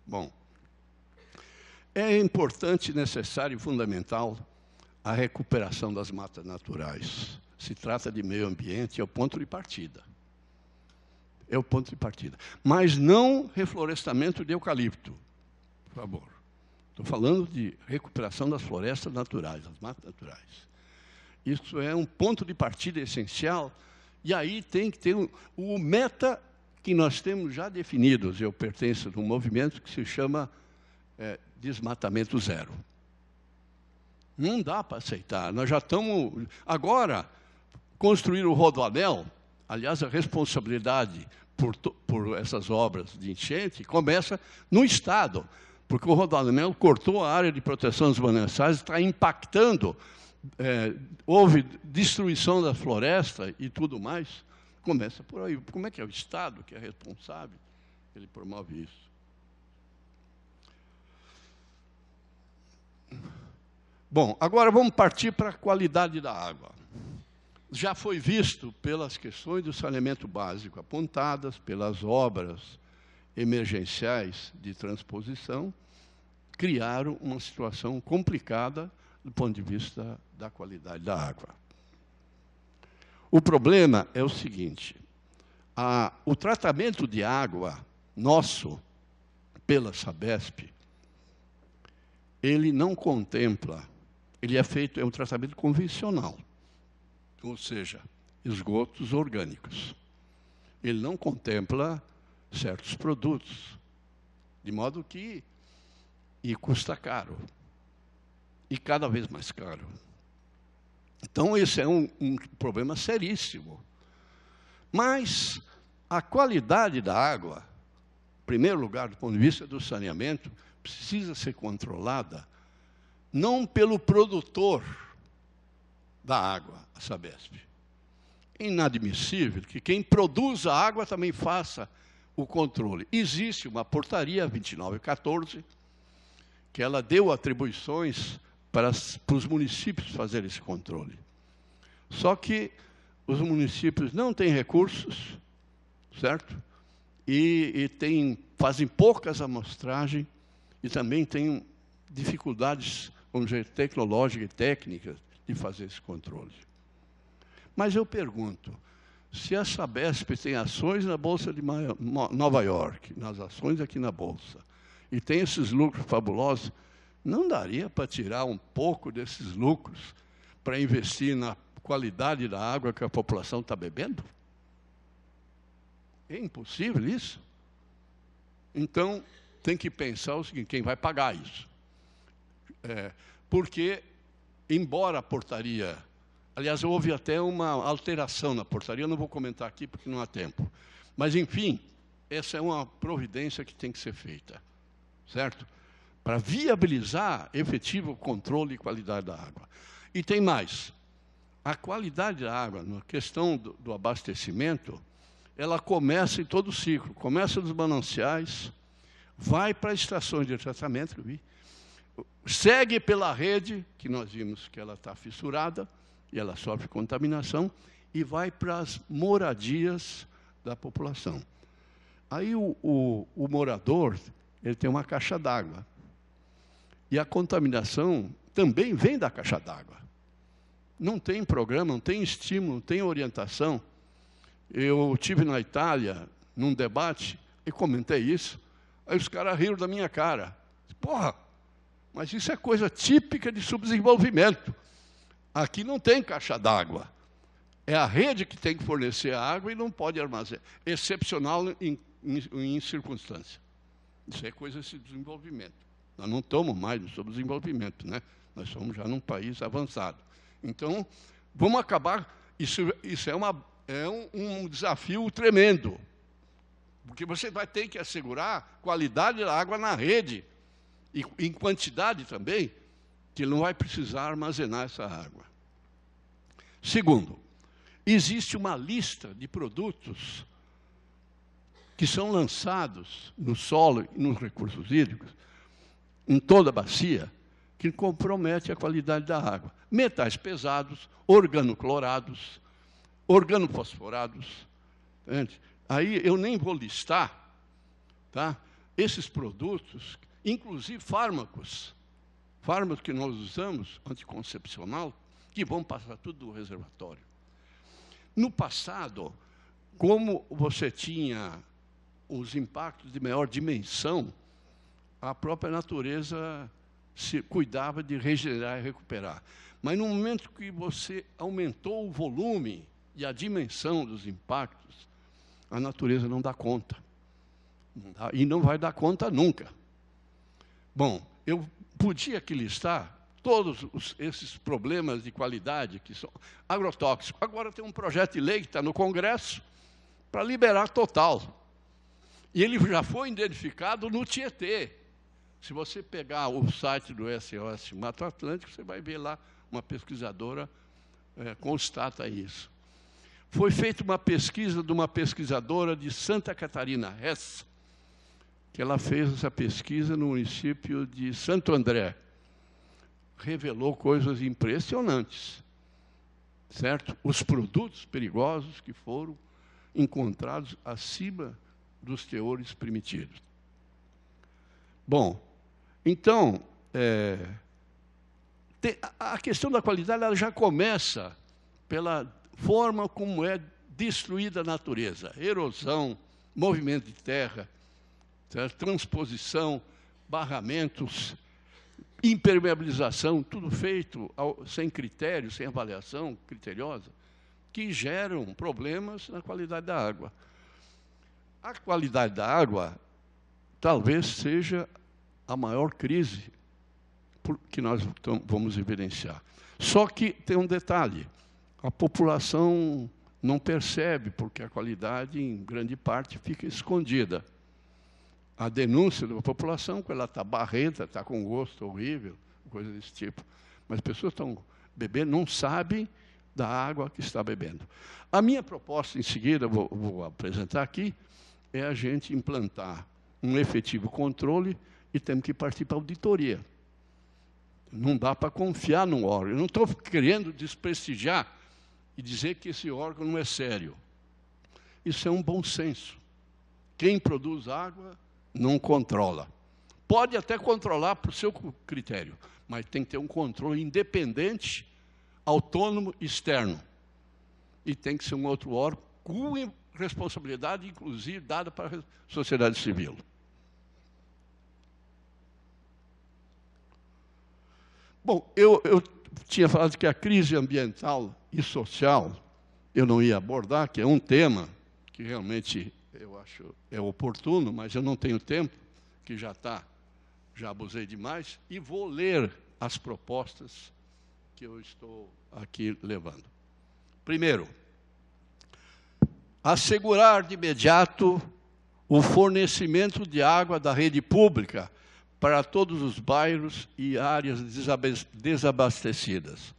Bom, é importante, necessário e fundamental a recuperação das matas naturais. Se trata de meio ambiente, é o ponto de partida. É o ponto de partida. Mas não reflorestamento de eucalipto, por favor. Estou falando de recuperação das florestas naturais, das matas naturais. Isso é um ponto de partida essencial, e aí tem que ter o meta que nós temos já definidos. Eu pertenço a um movimento que se chama desmatamento zero. Não dá para aceitar. Nós já estamos... Agora, construir o Rodoanel, aliás, a responsabilidade por essas obras de enchente começa no Estado, porque o Rodoanel cortou a área de proteção dos mananciais, está impactando, houve destruição da floresta e tudo mais. Começa por aí. Como é que é o Estado que é responsável? Ele promove isso. Bom, agora vamos partir para a qualidade da água. Já foi visto pelas questões do saneamento básico apontadas, pelas obras emergenciais de transposição, criaram uma situação complicada do ponto de vista da qualidade da água. O problema é o seguinte: o tratamento de água nosso pela Sabesp, ele não contempla, ele é um tratamento convencional, ou seja, esgotos orgânicos. Ele não contempla certos produtos, de modo que custa caro, e cada vez mais caro. Então, esse é um problema seríssimo. Mas a qualidade da água, em primeiro lugar, do ponto de vista do saneamento, precisa ser controlada não pelo produtor da água, a Sabesp. É inadmissível que quem produz a água também faça o controle. Existe uma portaria 2914, que ela deu atribuições para os municípios fazerem esse controle. Só que os municípios não têm recursos, certo? E fazem poucas amostragens e também têm dificuldades, vamos dizer, tecnológicas e técnicas de fazer esse controle. Mas eu pergunto, se a Sabesp tem ações na Bolsa de Nova York, nas ações aqui na Bolsa, e tem esses lucros fabulosos, não daria para tirar um pouco desses lucros para investir na qualidade da água que a população está bebendo? É impossível isso. Então, tem que pensar o seguinte: quem vai pagar isso? Porque, embora a portaria... Aliás, houve até uma alteração na portaria, eu não vou comentar aqui porque não há tempo. Mas, enfim, essa é uma providência que tem que ser feita, certo? Para viabilizar efetivo controle e qualidade da água. E tem mais. A qualidade da água, na questão do abastecimento, ela começa em todo o ciclo. Começa dos mananciais, vai para as estações de tratamento, segue pela rede, que nós vimos que ela está fissurada, e ela sofre contaminação, e vai para as moradias da população. Aí o morador, ele tem uma caixa d'água. E a contaminação também vem da caixa d'água. Não tem programa, não tem estímulo, não tem orientação. Eu estive na Itália, num debate, e comentei isso. Aí os caras riram da minha cara. Porra, mas isso é coisa típica de subdesenvolvimento. Aqui não tem caixa d'água. É a rede que tem que fornecer a água e não pode armazenar. Excepcional em circunstância. Isso é coisa de desenvolvimento. Nós não estamos mais no subdesenvolvimento, né? Nós somos já num país avançado. Então, vamos acabar... Isso é um desafio tremendo. Porque você vai ter que assegurar qualidade da água na rede, e em quantidade também, que ele não vai precisar armazenar essa água. Segundo, existe uma lista de produtos que são lançados no solo e nos recursos hídricos, em toda a bacia, que compromete a qualidade da água. Metais pesados, organoclorados, organofosforados. Entende? Aí eu nem vou listar, tá? Esses produtos, inclusive fármacos que nós usamos, anticoncepcional, que vão passar tudo do reservatório. No passado, como você tinha os impactos de maior dimensão, a própria natureza se cuidava de regenerar e recuperar. Mas no momento que você aumentou o volume e a dimensão dos impactos, a natureza não dá conta. E não vai dar conta nunca. Bom, eu podia aqui listar todos esses problemas de qualidade que são agrotóxicos. Agora tem um projeto de lei que está no Congresso para liberar total. E ele já foi identificado no Tietê. Se você pegar o site do SOS Mato Atlântico, você vai ver lá, uma pesquisadora constata isso. Foi feita uma pesquisa de uma pesquisadora de Santa Catarina, Hess, que ela fez essa pesquisa no município de Santo André. Revelou coisas impressionantes, certo? Os produtos perigosos que foram encontrados acima dos teores permitidos. Bom, então, a questão da qualidade ela já começa pela forma como é destruída a natureza. Erosão, movimento de terra, certo? Transposição, barramentos, impermeabilização, tudo feito sem critério, sem avaliação criteriosa, que geram problemas na qualidade da água. A qualidade da água talvez seja a maior crise que nós vamos evidenciar. Só que tem um detalhe, a população não percebe, porque a qualidade, em grande parte, fica escondida. A denúncia da população, quando ela está barrenta, está com gosto horrível, coisa desse tipo. Mas as pessoas estão bebendo, não sabem da água que está bebendo. A minha proposta, em seguida, vou apresentar aqui, é a gente implantar um efetivo controle e temos que partir para a auditoria. Não dá para confiar num órgão. Eu não estou querendo desprestigiar e dizer que esse órgão não é sério. Isso é um bom senso. Quem produz água não controla. Pode até controlar para o seu critério, mas tem que ter um controle independente, autônomo, externo. E tem que ser um outro órgão com responsabilidade, inclusive, dada para a sociedade civil. Bom, eu tinha falado que a crise ambiental e social eu não ia abordar, que é um tema que realmente eu acho oportuno, mas eu não tenho tempo, que já abusei demais, e vou ler as propostas que eu estou aqui levando. Primeiro, assegurar de imediato o fornecimento de água da rede pública para todos os bairros e áreas desabastecidas.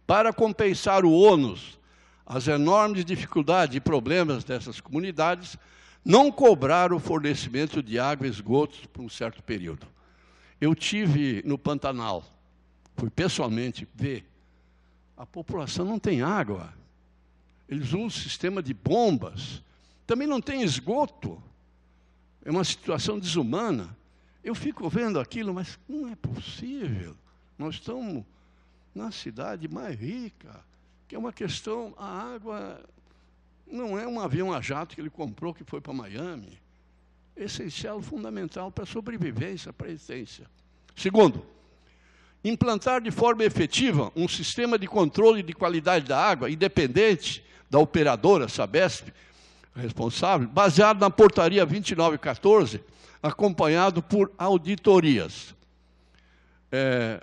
Para compensar o ônus, as enormes dificuldades e problemas dessas comunidades, não cobrar o fornecimento de água e esgotos por um certo período. Eu tive no Pantanal, fui pessoalmente ver, a população não tem água. Eles usam um sistema de bombas, também não tem esgoto. É uma situação desumana. Eu fico vendo aquilo, mas não é possível. Nós estamos na cidade mais rica, que é uma questão, a água não é um avião a jato que ele comprou, que foi para Miami. É essencial, fundamental para a sobrevivência, para a existência. Segundo, implantar de forma efetiva um sistema de controle de qualidade da água, independente da operadora, Sabesp, responsável, baseado na portaria 2914, acompanhado por auditorias.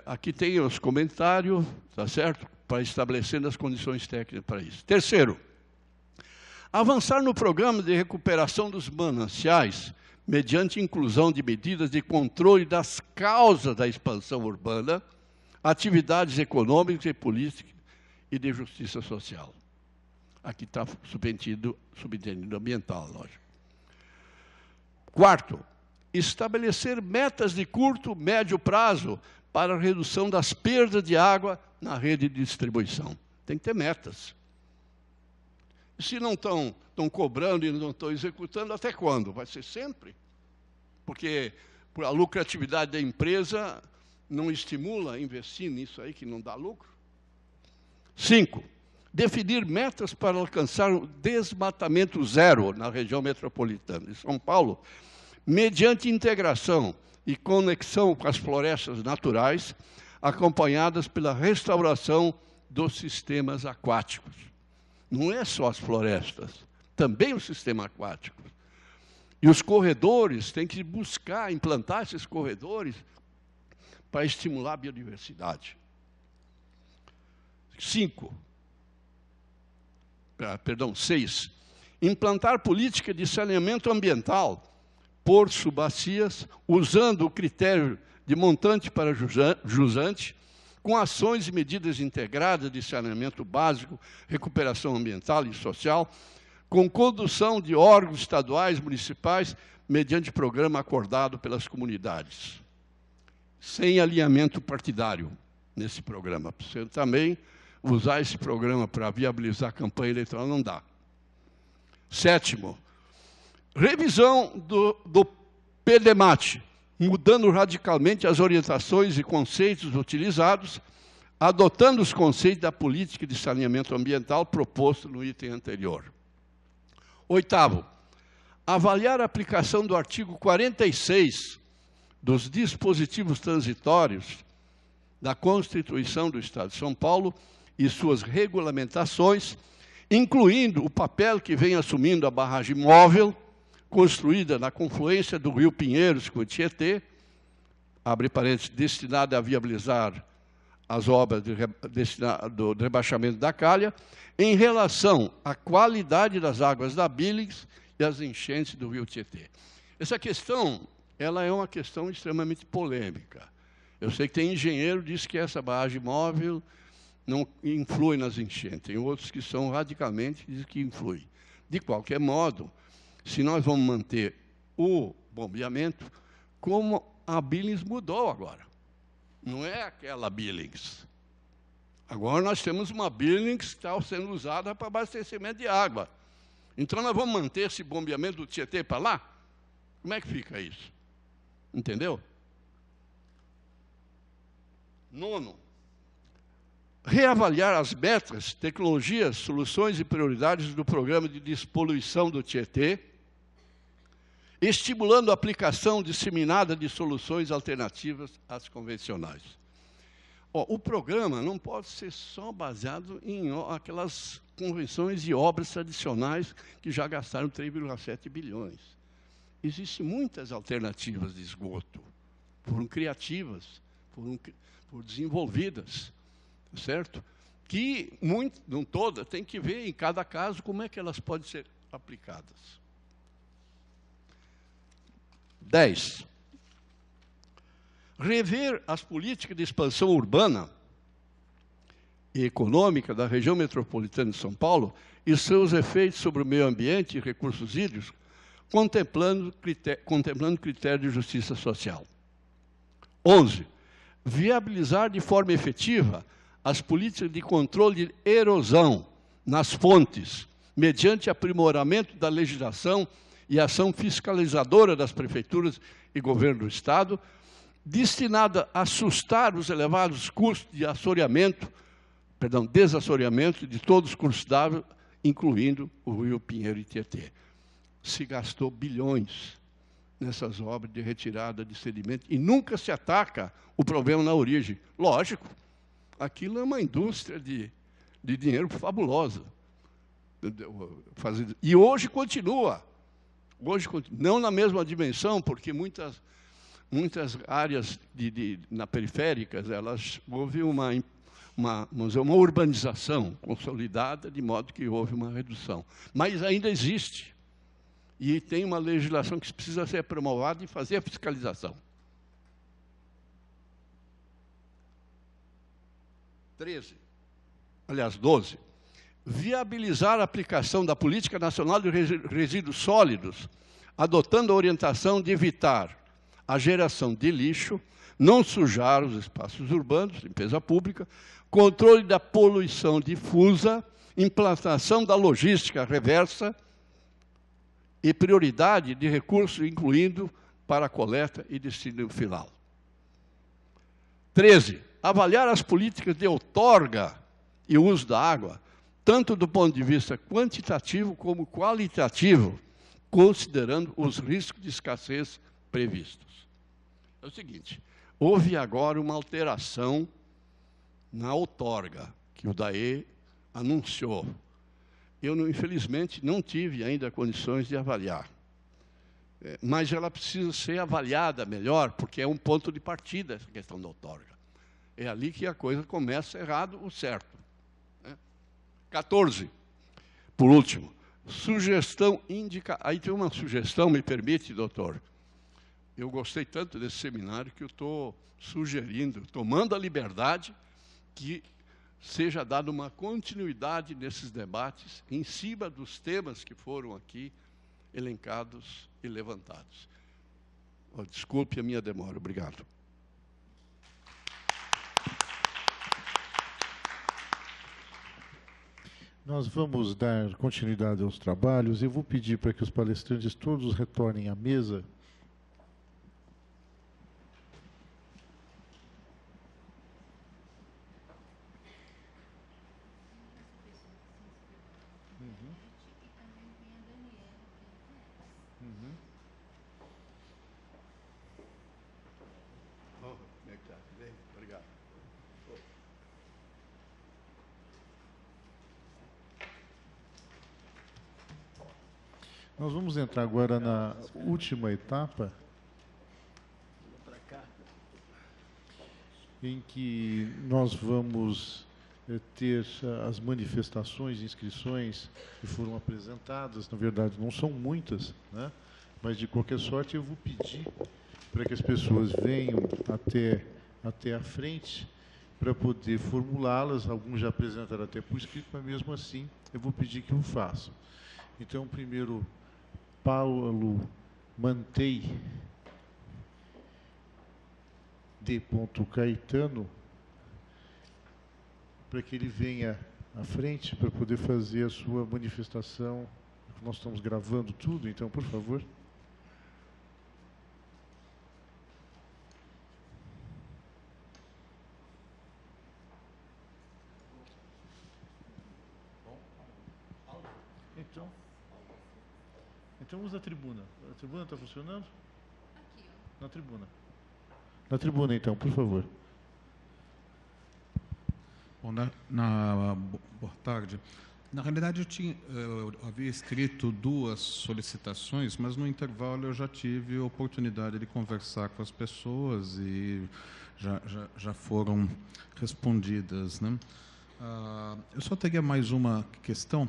Aqui tem os comentários, tá certo? Para estabelecer as condições técnicas para isso. Terceiro, avançar no programa de recuperação dos mananciais, mediante inclusão de medidas de controle das causas da expansão urbana, atividades econômicas e políticas e de justiça social. Aqui está subentendido ambiental, lógico. Quarto, estabelecer metas de curto, médio prazo para a redução das perdas de água na rede de distribuição. Tem que ter metas. Se não estão cobrando e não estão executando, até quando? Vai ser sempre? Porque a lucratividade da empresa não estimula a investir nisso aí que não dá lucro. 5. Definir metas para alcançar o desmatamento zero na região metropolitana de São Paulo, mediante integração e conexão com as florestas naturais, acompanhadas pela restauração dos sistemas aquáticos. Não é só as florestas, também o sistema aquático. E os corredores, tem que buscar, implantar esses corredores para estimular a biodiversidade. 6. Implantar política de saneamento ambiental por subbacias, usando o critério de montante para jusante, com ações e medidas integradas de saneamento básico, recuperação ambiental e social, com condução de órgãos estaduais, municipais, mediante programa acordado pelas comunidades. Sem alinhamento partidário nesse programa. Você também usar esse programa para viabilizar a campanha eleitoral não dá. 7º, revisão do PDMAT, mudando radicalmente as orientações e conceitos utilizados, adotando os conceitos da política de saneamento ambiental proposto no item anterior. 8º, avaliar a aplicação do artigo 46 dos dispositivos transitórios da Constituição do Estado de São Paulo e suas regulamentações, incluindo o papel que vem assumindo a barragem móvel, construída na confluência do Rio Pinheiros com o Tietê, abre parênteses, destinada a viabilizar as obras do rebaixamento da calha, em relação à qualidade das águas da Billings e as enchentes do Rio Tietê. Essa questão, ela é uma questão extremamente polêmica. Eu sei que tem engenheiro que diz que essa barragem móvel não influi nas enchentes. Tem outros que são radicalmente dizem que influi. De qualquer modo, se nós vamos manter o bombeamento, como a Billings mudou agora. Não é aquela Billings. Agora nós temos uma Billings que está sendo usada para abastecimento de água. Então nós vamos manter esse bombeamento do Tietê para lá? Como é que fica isso? Entendeu? 9º, reavaliar as metas, tecnologias, soluções e prioridades do programa de despoluição do Tietê, estimulando a aplicação disseminada de soluções alternativas às convencionais. O programa não pode ser só baseado em aquelas convenções e obras tradicionais que já gastaram 3,7 bilhões. Existem muitas alternativas de esgoto, foram criativas, foram desenvolvidas, certo? Que, não todas, tem que ver em cada caso como é que elas podem ser aplicadas. 10. Rever as políticas de expansão urbana e econômica da região metropolitana de São Paulo e seus efeitos sobre o meio ambiente e recursos hídricos, contemplando critério de justiça social. 11. Viabilizar de forma efetiva as políticas de controle de erosão nas fontes, mediante aprimoramento da legislação e ação fiscalizadora das prefeituras e governo do Estado, destinada a sustar os elevados custos de desassoreamento de todos os cursos d'água, incluindo o Rio Pinheiro e Tietê. Se gastou bilhões nessas obras de retirada de sedimento e nunca se ataca o problema na origem. Lógico, aquilo é uma indústria de dinheiro fabulosa. E hoje continua. Não na mesma dimensão, porque muitas áreas na periféricas, houve uma urbanização consolidada, de modo que houve uma redução. Mas ainda existe. E tem uma legislação que precisa ser promovada e fazer a fiscalização. 12. Viabilizar a aplicação da Política Nacional de Resíduos Sólidos, adotando a orientação de evitar a geração de lixo, não sujar os espaços urbanos, limpeza pública, controle da poluição difusa, implantação da logística reversa e prioridade de recursos, incluindo para a coleta e destino final. 13. Avaliar as políticas de outorga e uso da água, tanto do ponto de vista quantitativo como qualitativo, considerando os riscos de escassez previstos. É o seguinte, houve agora uma alteração na outorga, que o DAE anunciou. Eu, infelizmente, não tive ainda condições de avaliar. Mas ela precisa ser avaliada melhor, porque é um ponto de partida essa questão da outorga. É ali que a coisa começa errado, o certo. 14. Por último, sugestão indica. Aí tem uma sugestão, me permite, doutor. Eu gostei tanto desse seminário que eu estou sugerindo, tomando a liberdade, que seja dada uma continuidade nesses debates em cima dos temas que foram aqui elencados e levantados. Desculpe a minha demora. Obrigado. Nós vamos dar continuidade aos trabalhos. Eu vou pedir para que os palestrantes todos retornem à mesa. Obrigado. Nós vamos entrar agora na última etapa, em que nós vamos ter as manifestações, inscrições que foram apresentadas. Na verdade, não são muitas, né? Mas, de qualquer sorte, eu vou pedir para que as pessoas venham até a frente para poder formulá-las. Alguns já apresentaram até por escrito, mas, mesmo assim, eu vou pedir que o façam. Então, primeiro, Paulo Mantei D. Caetano, para que ele venha à frente para poder fazer a sua manifestação. Nós estamos gravando tudo, então, por favor. Então usa a tribuna. A tribuna está funcionando? Aqui, ó. Na tribuna. Na tribuna, então, por favor. Bom, boa tarde. Na realidade, eu havia escrito 2 solicitações, mas no intervalo eu já tive a oportunidade de conversar com as pessoas e já foram respondidas, né? Eu só teria mais uma questão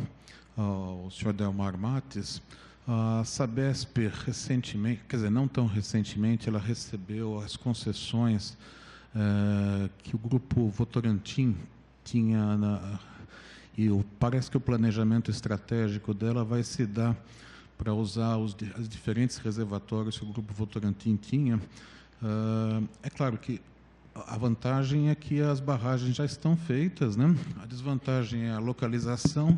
ao senhor Delmar Mates. A Sabesp recentemente, quer dizer, não tão recentemente, ela recebeu as concessões que o Grupo Votorantim tinha, parece que o planejamento estratégico dela vai se dar para usar os diferentes reservatórios que o Grupo Votorantim tinha. É claro que a vantagem é que as barragens já estão feitas, né? A desvantagem é a localização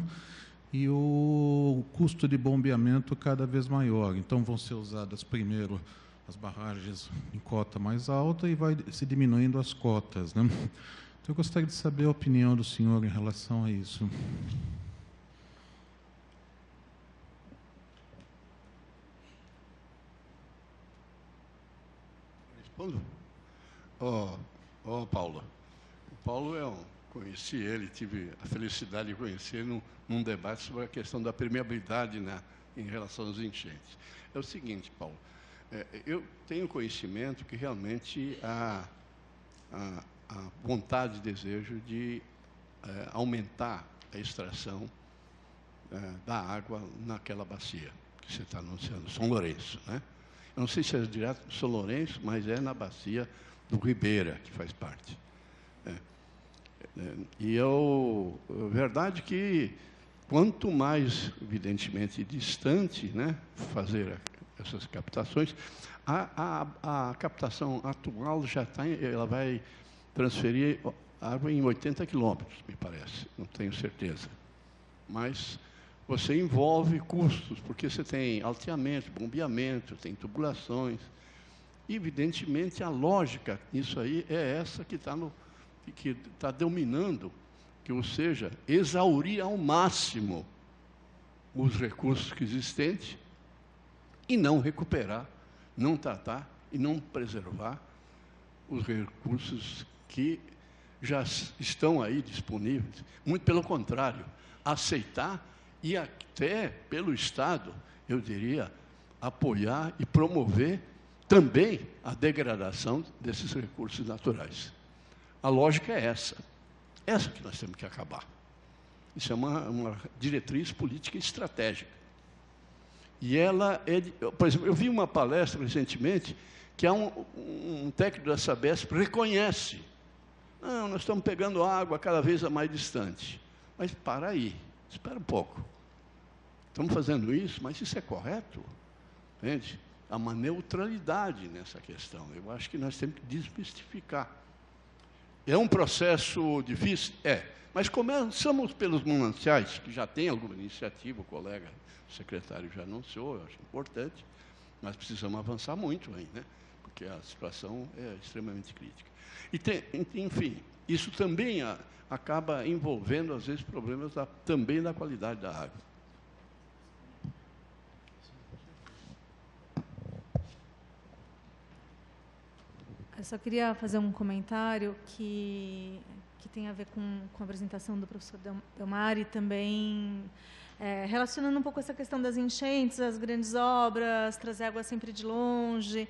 e o custo de bombeamento cada vez maior. Então, vão ser usadas primeiro as barragens em cota mais alta e vai se diminuindo as cotas, né? Então, eu gostaria de saber a opinião do senhor em relação a isso. Respondo? Paulo. O Paulo conheci ele, tive a felicidade de conhecer num debate sobre a questão da permeabilidade em relação às enchentes. É o seguinte, Paulo, eu tenho conhecimento que realmente há vontade e desejo de aumentar a extração da água naquela bacia que você está anunciando, São Lourenço, né? Eu não sei se é direto do São Lourenço, mas é na bacia do Ribeira, que faz parte. E verdade que quanto mais, evidentemente, distante, né, fazer essas captações, a captação atual ela vai transferir água em 80 quilômetros, me parece, não tenho certeza. Mas você envolve custos, porque você tem alteamento, bombeamento, tem tubulações. E, evidentemente, a lógica nisso aí é essa que está dominando, ou seja, exaurir ao máximo os recursos que existentes e não recuperar, não tratar e não preservar os recursos que já estão aí disponíveis. Muito pelo contrário, aceitar e até pelo Estado, eu diria, apoiar e promover também a degradação desses recursos naturais. A lógica é essa que nós temos que acabar. Isso é uma diretriz política estratégica. E ela é... Por exemplo, eu vi uma palestra recentemente que há um técnico da Sabesp reconhece: não, nós estamos pegando água cada vez a mais distante. Mas para aí, espera um pouco. Estamos fazendo isso, mas isso é correto? Entende? Há uma neutralidade nessa questão. Eu acho que nós temos que desmistificar. É um processo difícil? É. Mas começamos pelos mananciais, que já tem alguma iniciativa, o colega, o secretário já anunciou, eu acho importante, mas precisamos avançar muito aí, né? Porque a situação é extremamente crítica. E enfim, isso também acaba envolvendo, às vezes, problemas também da qualidade da água. Eu só queria fazer um comentário que tem a ver com a apresentação do professor Delmar e também relacionando um pouco essa questão das enchentes, as grandes obras, trazer água sempre de longe.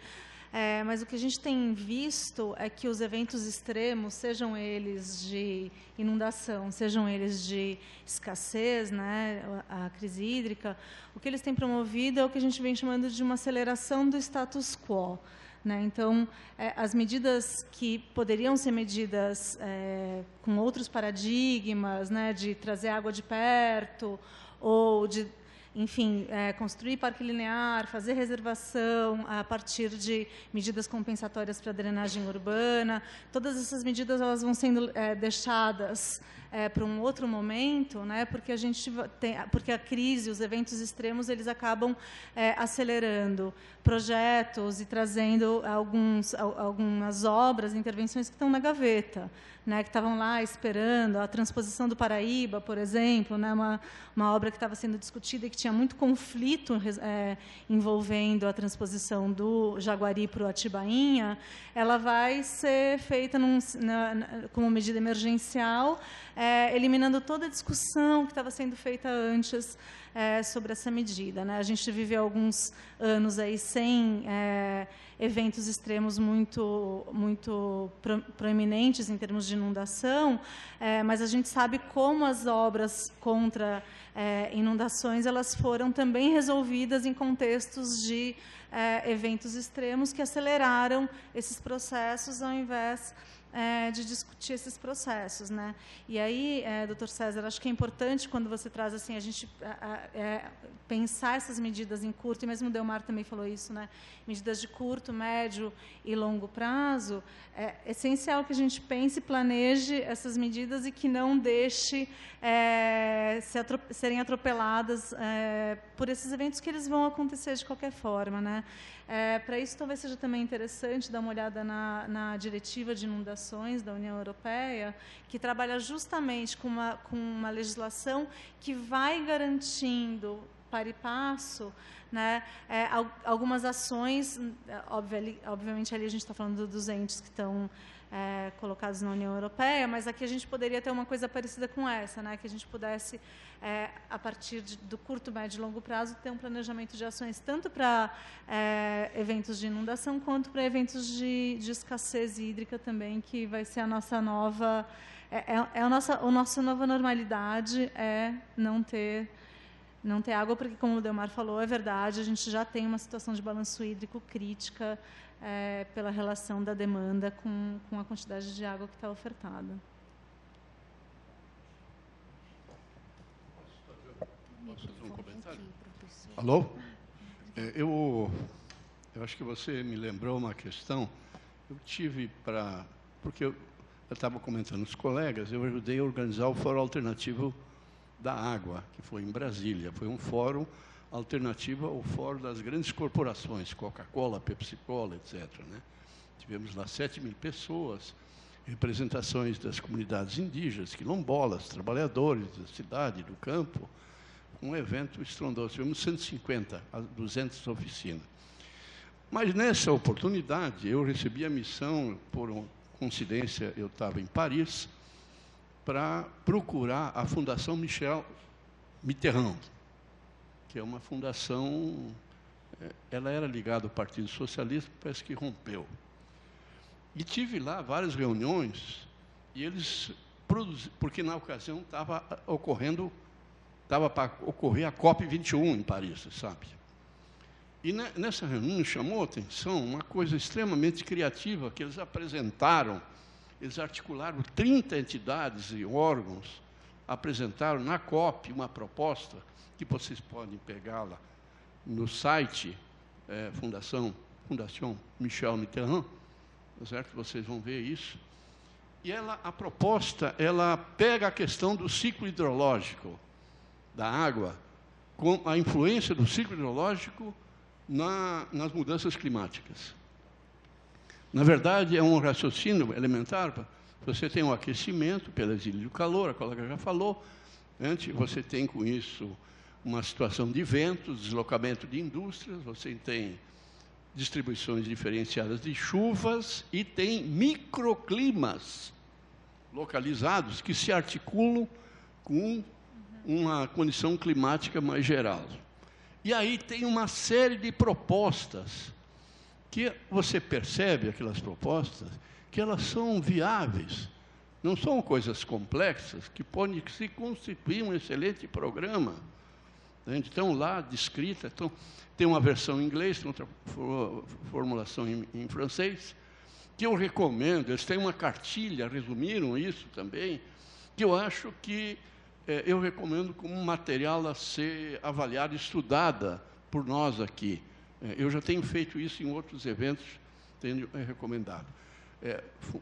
Mas o que a gente tem visto é que os eventos extremos, sejam eles de inundação, sejam eles de escassez, né, a crise hídrica, o que eles têm promovido é o que a gente vem chamando de uma aceleração do status quo. Né? Então, as medidas que poderiam ser medidas com outros paradigmas, né, de trazer água de perto, ou de, enfim, construir parque linear, fazer reservação a partir de medidas compensatórias para drenagem urbana, todas essas medidas elas vão sendo deixadas para um outro momento, né, porque porque a crise, os eventos extremos, eles acabam acelerando projetos e trazendo algumas obras, intervenções que estão na gaveta, né, que estavam lá esperando a transposição do Paraíba, por exemplo, né, uma obra que estava sendo discutida e que tinha muito conflito envolvendo a transposição do Jaguari para o Atibainha, ela vai ser feita como medida emergencial, eliminando toda a discussão que estava sendo feita antes sobre essa medida. Né? A gente viveu alguns anos aí sem eventos extremos muito proeminentes em termos de inundação, mas a gente sabe como as obras contra inundações elas foram também resolvidas em contextos de eventos extremos que aceleraram esses processos ao invés de discutir esses processos, né? E aí, doutor César, acho que é importante quando você traz assim a gente pensar essas medidas em curto, e mesmo o Delmar também falou isso, né? Medidas de curto, médio e longo prazo. É essencial que a gente pense e planeje essas medidas e que não deixe serem atropeladas por esses eventos que eles vão acontecer de qualquer forma, né? Para isso, talvez seja também interessante dar uma olhada na diretiva de inundações da União Europeia, que trabalha justamente com uma legislação que vai garantindo, para e passo, né, algumas ações, obviamente ali a gente está falando dos entes que estão colocados na União Europeia, mas aqui a gente poderia ter uma coisa parecida com essa, né, que a gente pudesse, a partir do curto, médio e longo prazo, ter um planejamento de ações tanto para eventos de inundação quanto para eventos de escassez hídrica também, que vai ser a nossa nova... a nossa nova normalidade não ter água, porque, como o Delmar falou, é verdade, a gente já tem uma situação de balanço hídrico crítica pela relação da demanda com a quantidade de água que está ofertada. Posso fazer um comentário? Alô? Eu acho que você me lembrou uma questão. Eu tive porque eu estava comentando com os colegas, eu ajudei a organizar o Fórum Alternativo da Água, que foi em Brasília. Foi um fórum alternativo ao fórum das grandes corporações, Coca-Cola, Pepsi-Cola, etc. Né? Tivemos lá 7.000 pessoas, representações das comunidades indígenas, quilombolas, trabalhadores da cidade, do campo, um evento estrondoso. Tivemos 150 a 200 oficinas. Mas, nessa oportunidade, eu recebi a missão, por coincidência, eu estava em Paris, para procurar a Fundação Michel Mitterrand, que é uma fundação, ela era ligada ao Partido Socialista, parece que rompeu. E tive lá várias reuniões, e eles porque na ocasião estava para ocorrer a COP21 em Paris, sabe? E nessa reunião chamou a atenção uma coisa extremamente criativa que eles apresentaram. Eles articularam 30 entidades e órgãos, apresentaram na COP uma proposta, que vocês podem pegá-la no site Fundação Michel Mitterrand, certo? Vocês vão ver isso. E a proposta, ela pega a questão do ciclo hidrológico da água, com a influência do ciclo hidrológico nas mudanças climáticas. Na verdade, é um raciocínio elementar. Você tem um aquecimento pelo exílio do calor, a colega já falou. Antes, você tem com isso uma situação de ventos, deslocamento de indústrias, você tem distribuições diferenciadas de chuvas e tem microclimas localizados que se articulam com uma condição climática mais geral. E aí tem uma série de propostas que você percebe, aquelas propostas, que elas são viáveis, não são coisas complexas, que podem se constituir um excelente programa. Então, lá, descrita, então, tem uma versão em inglês, tem outra formulação em francês, que eu recomendo. Eles têm uma cartilha, resumiram isso também, que eu acho que eu recomendo como um material a ser avaliado, estudada por nós aqui. Eu já tenho feito isso em outros eventos, tenho recomendado.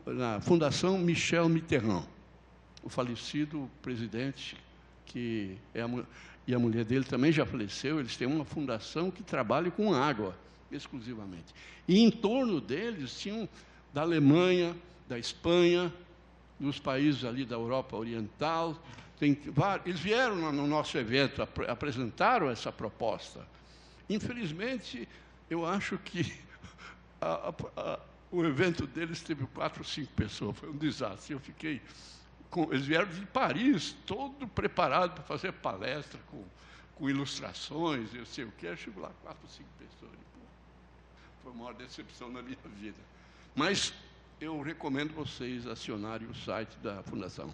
Na Fundação Michel Mitterrand, o falecido presidente, e a mulher dele também já faleceu. Eles têm uma fundação que trabalha com água, exclusivamente. E em torno deles tinham da Alemanha, da Espanha, dos países ali da Europa Oriental. Eles vieram no nosso evento, apresentaram essa proposta. Infelizmente, eu acho que o evento deles teve 4 ou 5 pessoas, foi um desastre. Eles vieram de Paris, todo preparado para fazer palestra, com ilustrações, eu sei o quê. Eu chego lá, 4 ou 5 pessoas. Foi a maior decepção na minha vida. Mas eu recomendo vocês acionarem o site da Fundação.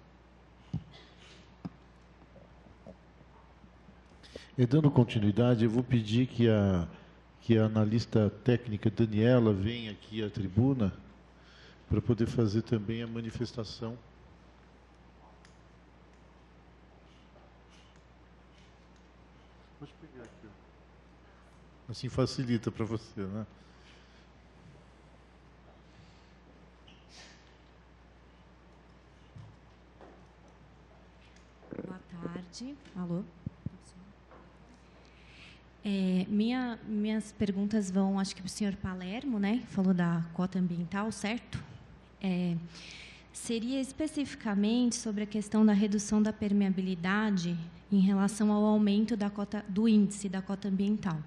E dando continuidade, eu vou pedir que a analista técnica Daniela venha aqui à tribuna para poder fazer também a manifestação. Pode pegar aqui. Assim facilita para você, né? Boa tarde. Alô? Minhas perguntas vão, acho que para o senhor Palermo, né? Falou da cota ambiental, certo? Seria especificamente sobre a questão da redução da permeabilidade em relação ao aumento do índice da cota ambiental.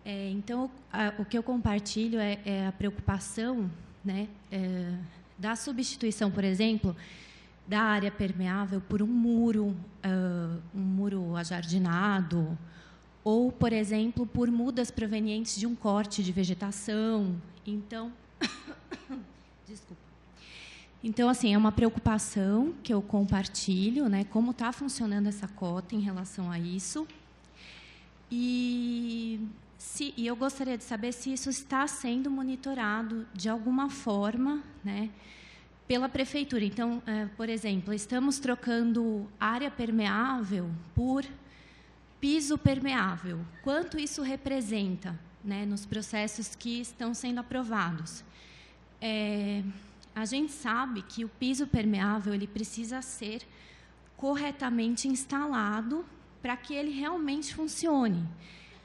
Então, o que eu compartilho é a preocupação, né, da substituição, por exemplo, da área permeável por um muro ajardinado, ou, por exemplo, por mudas provenientes de um corte de vegetação. Então, desculpa. Então, assim, é uma preocupação que eu compartilho, né, como está funcionando essa cota em relação a isso. E eu gostaria de saber se isso está sendo monitorado de alguma forma, né, pela prefeitura. Então, por exemplo, estamos trocando área permeável por piso permeável. Quanto isso representa, né, nos processos que estão sendo aprovados? A gente sabe que o piso permeável ele precisa ser corretamente instalado para que ele realmente funcione.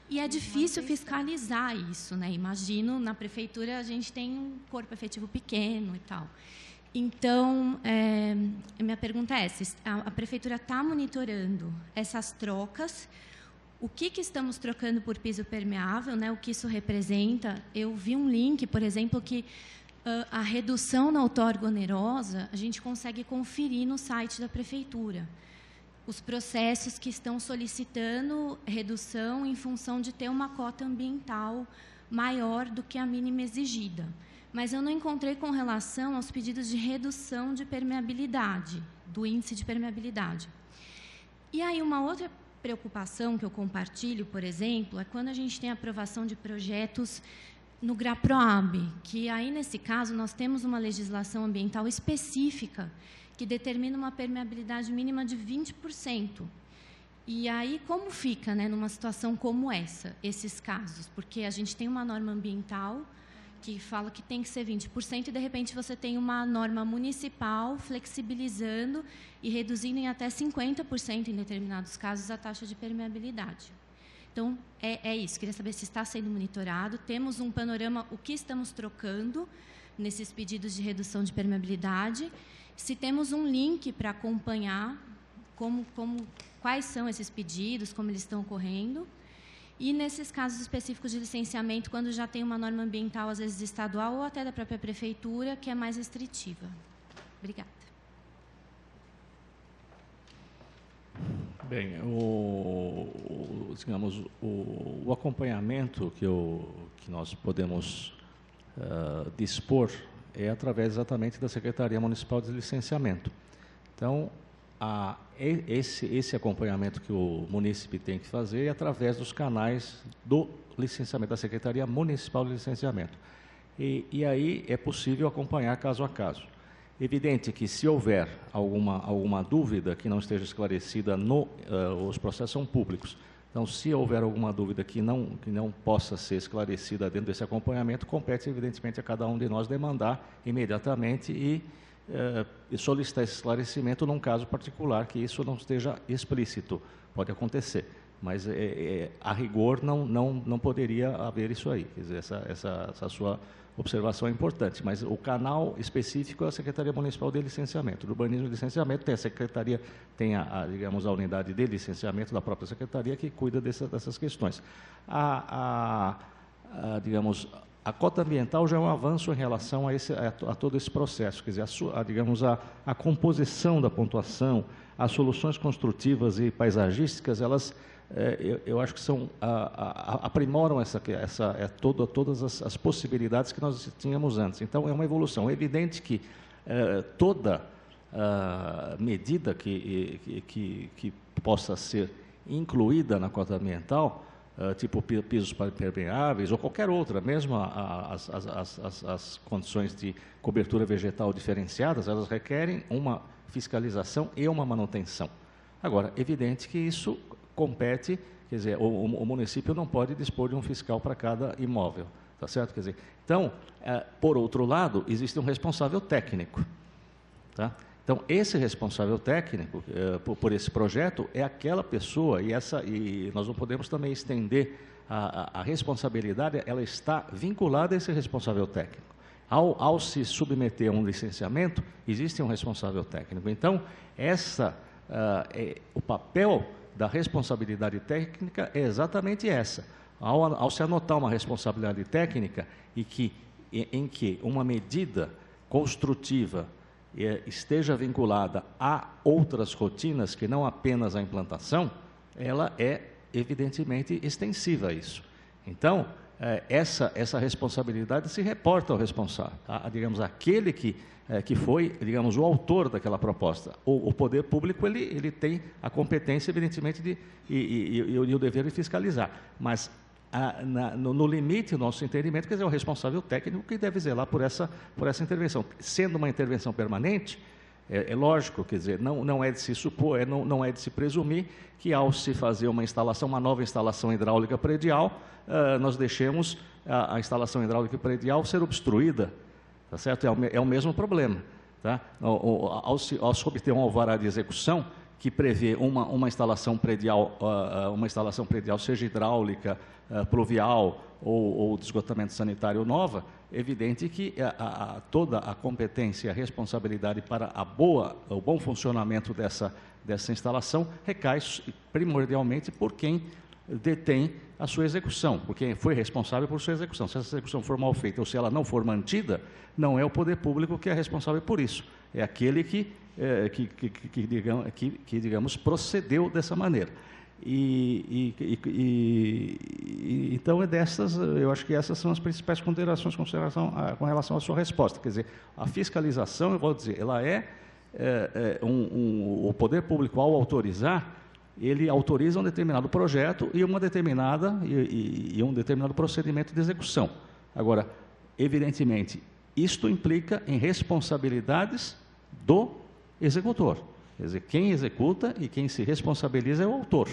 E é difícil fiscalizar isso, né? Imagino, na prefeitura a gente tem um corpo efetivo pequeno e tal. Então, minha pergunta é essa: a prefeitura está monitorando essas trocas? O que estamos trocando por piso permeável, né? O que isso representa? Eu vi um link, por exemplo, que a redução na outorga onerosa a gente consegue conferir no site da prefeitura. Os processos que estão solicitando redução em função de ter uma cota ambiental maior do que a mínima exigida. mas eu não encontrei com relação aos pedidos de redução de permeabilidade, do índice de permeabilidade. E aí, uma outra preocupação que eu compartilho, por exemplo, é quando a gente tem aprovação de projetos no GRAPROAB, que aí, nesse caso, nós temos uma legislação ambiental específica que determina uma permeabilidade mínima de 20%. E aí, como fica, né, numa situação como essa, esses casos? Porque a gente tem uma norma ambiental que fala que tem que ser 20%, e, de repente, você tem uma norma municipal flexibilizando e reduzindo em até 50%, em determinados casos, a taxa de permeabilidade. Então, é isso. Queria saber se está sendo monitorado. Temos um panorama, o que estamos trocando nesses pedidos de redução de permeabilidade. Se temos um link para acompanhar quais são esses pedidos, como eles estão ocorrendo. E, nesses casos específicos de licenciamento, quando já tem uma norma ambiental, às vezes estadual ou até da própria prefeitura, que é mais restritiva. Obrigada. Bem, digamos, o acompanhamento que nós podemos dispor é através exatamente da Secretaria Municipal de Licenciamento. Então, esse acompanhamento que o munícipe tem que fazer é através dos canais do licenciamento, da Secretaria Municipal de Licenciamento. E aí é possível acompanhar caso a caso. Evidente que, se houver alguma dúvida que não esteja esclarecida os processos são públicos. Então, se houver alguma dúvida que não possa ser esclarecida dentro desse acompanhamento, compete, evidentemente, a cada um de nós demandar imediatamente e solicitar esse esclarecimento num caso particular que isso não esteja explícito. Pode acontecer, mas a rigor não poderia haver isso aí. Quer dizer, essa sua observação é importante, mas o canal específico é a Secretaria Municipal de Licenciamento. Do Urbanismo e Licenciamento tem a Secretaria, digamos, a unidade de licenciamento da própria Secretaria que cuida dessas questões. Digamos, a cota ambiental já é um avanço em relação a todo esse processo, quer dizer, digamos, a composição da pontuação, as soluções construtivas e paisagísticas, elas, eu acho que aprimoram todas as possibilidades que nós tínhamos antes. Então, é uma evolução. É evidente que toda medida que possa ser incluída na cota ambiental, tipo pisos permeáveis ou qualquer outra, mesmo as condições de cobertura vegetal diferenciadas, elas requerem uma fiscalização e uma manutenção. Agora, evidente que isso compete, quer dizer, o município não pode dispor de um fiscal para cada imóvel, tá certo? Quer dizer, então, por outro lado, existe um responsável técnico, tá? Então, esse responsável técnico por esse projeto é aquela pessoa, e nós não podemos também estender a responsabilidade, ela está vinculada a esse responsável técnico. Ao se submeter a um licenciamento, existe um responsável técnico. Então, o papel da responsabilidade técnica é exatamente essa. Ao se anotar uma responsabilidade técnica em que uma medida construtiva esteja vinculada a outras rotinas que não apenas a implantação, ela é evidentemente extensiva a isso. Então, essa responsabilidade se reporta ao responsável, digamos, aquele que foi, digamos, o autor daquela proposta. O poder público ele tem a competência, evidentemente, e o dever de fiscalizar, mas no limite do nosso entendimento, quer dizer, é o responsável técnico que deve zelar por essa intervenção. Sendo uma intervenção permanente, é lógico, quer dizer, não é de se supor, não é de se presumir que, ao se fazer uma nova instalação hidráulica predial, nós deixemos a instalação hidráulica predial ser obstruída, tá certo? É o mesmo problema, tá? Ao se obter um alvará de execução que prevê uma instalação predial, seja hidráulica, pluvial ou de esgotamento sanitário nova, é evidente que toda a competência e a responsabilidade para o bom funcionamento dessa instalação recai primordialmente por quem detém a sua execução, por quem foi responsável por sua execução. Se essa execução for mal feita ou se ela não for mantida, não é o poder público que é responsável por isso, é aquele que digamos, procedeu dessa maneira. Então, eu acho que essas são as principais considerações com relação à sua resposta. Quer dizer, a fiscalização, eu vou dizer, ela o poder público, ao autorizar, ele autoriza um determinado projeto e um determinado procedimento de execução. Agora, evidentemente, isto implica em responsabilidades do executor. Quer dizer, quem executa e quem se responsabiliza é o autor.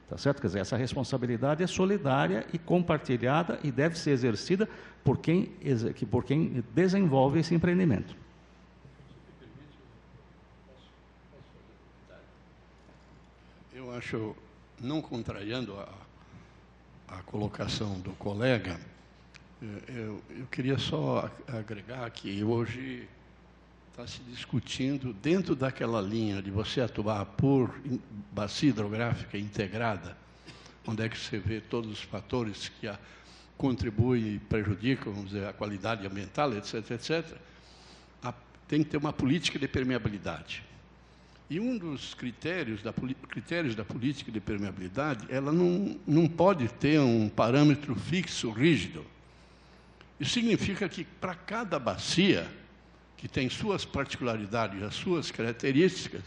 Tá certo? Quer dizer, essa responsabilidade é solidária e compartilhada e deve ser exercida por quem desenvolve esse empreendimento. Eu acho, não contrariando a colocação do colega, eu queria só agregar que hoje está se discutindo, dentro daquela linha de você atuar por bacia hidrográfica integrada, onde é que você vê todos os fatores que contribuem e prejudicam, vamos dizer, a qualidade ambiental, etc., etc., tem que ter uma política de permeabilidade. E um dos critérios da política de permeabilidade, ela não pode ter um parâmetro fixo, rígido. Isso significa que, para cada bacia, que tem suas particularidades, as suas características,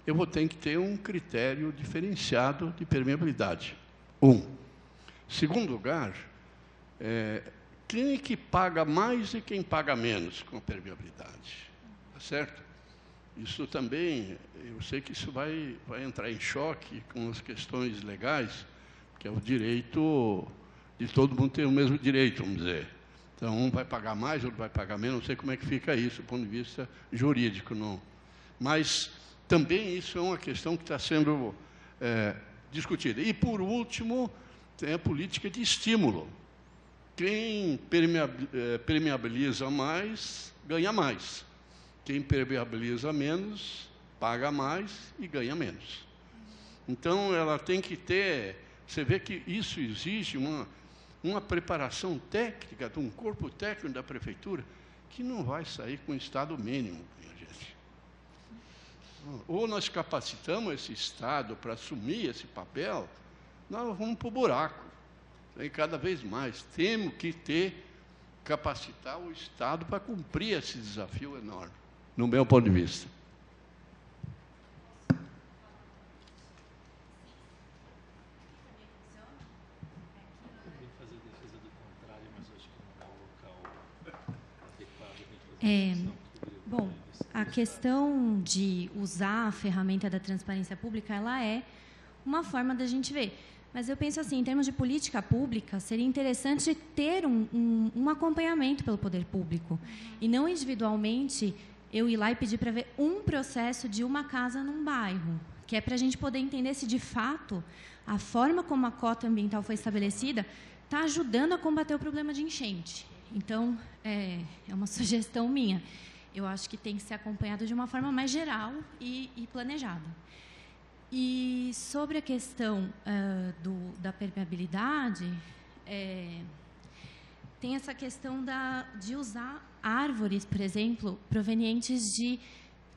eu vou ter que ter um critério diferenciado de permeabilidade. Segundo lugar, quem é que paga mais e quem paga menos com a permeabilidade? Tá certo? Isso também, eu sei que isso vai entrar em choque com as questões legais, que é o direito de todo mundo ter o mesmo direito, vamos dizer. Então, um vai pagar mais, outro vai pagar menos, não sei como é que fica isso, do ponto de vista jurídico, não. Mas também isso é uma questão que está sendo discutida. E, por último, tem a política de estímulo. Quem permeabiliza mais, ganha mais. Quem permeabiliza menos, paga mais e ganha menos. Então, ela tem que ter... Você vê que isso exige uma preparação técnica de um corpo técnico da prefeitura que não vai sair com o estado mínimo, minha gente. Ou nós capacitamos esse estado para assumir esse papel, nós vamos para o buraco. E cada vez mais temos que capacitar o estado para cumprir esse desafio enorme, no meu ponto de vista. Bom, a questão de usar a ferramenta da transparência pública, ela é uma forma da gente ver. Mas eu penso assim, em termos de política pública, seria interessante ter um acompanhamento pelo poder público. E não individualmente eu ir lá e pedir para ver um processo de uma casa num bairro, que é para a gente poder entender se, de fato, a forma como a cota ambiental foi estabelecida está ajudando a combater o problema de enchente. Então, é uma sugestão minha. Eu acho que tem que ser acompanhado de uma forma mais geral e planejada. E sobre a questão da permeabilidade, tem essa questão de usar árvores, por exemplo, provenientes de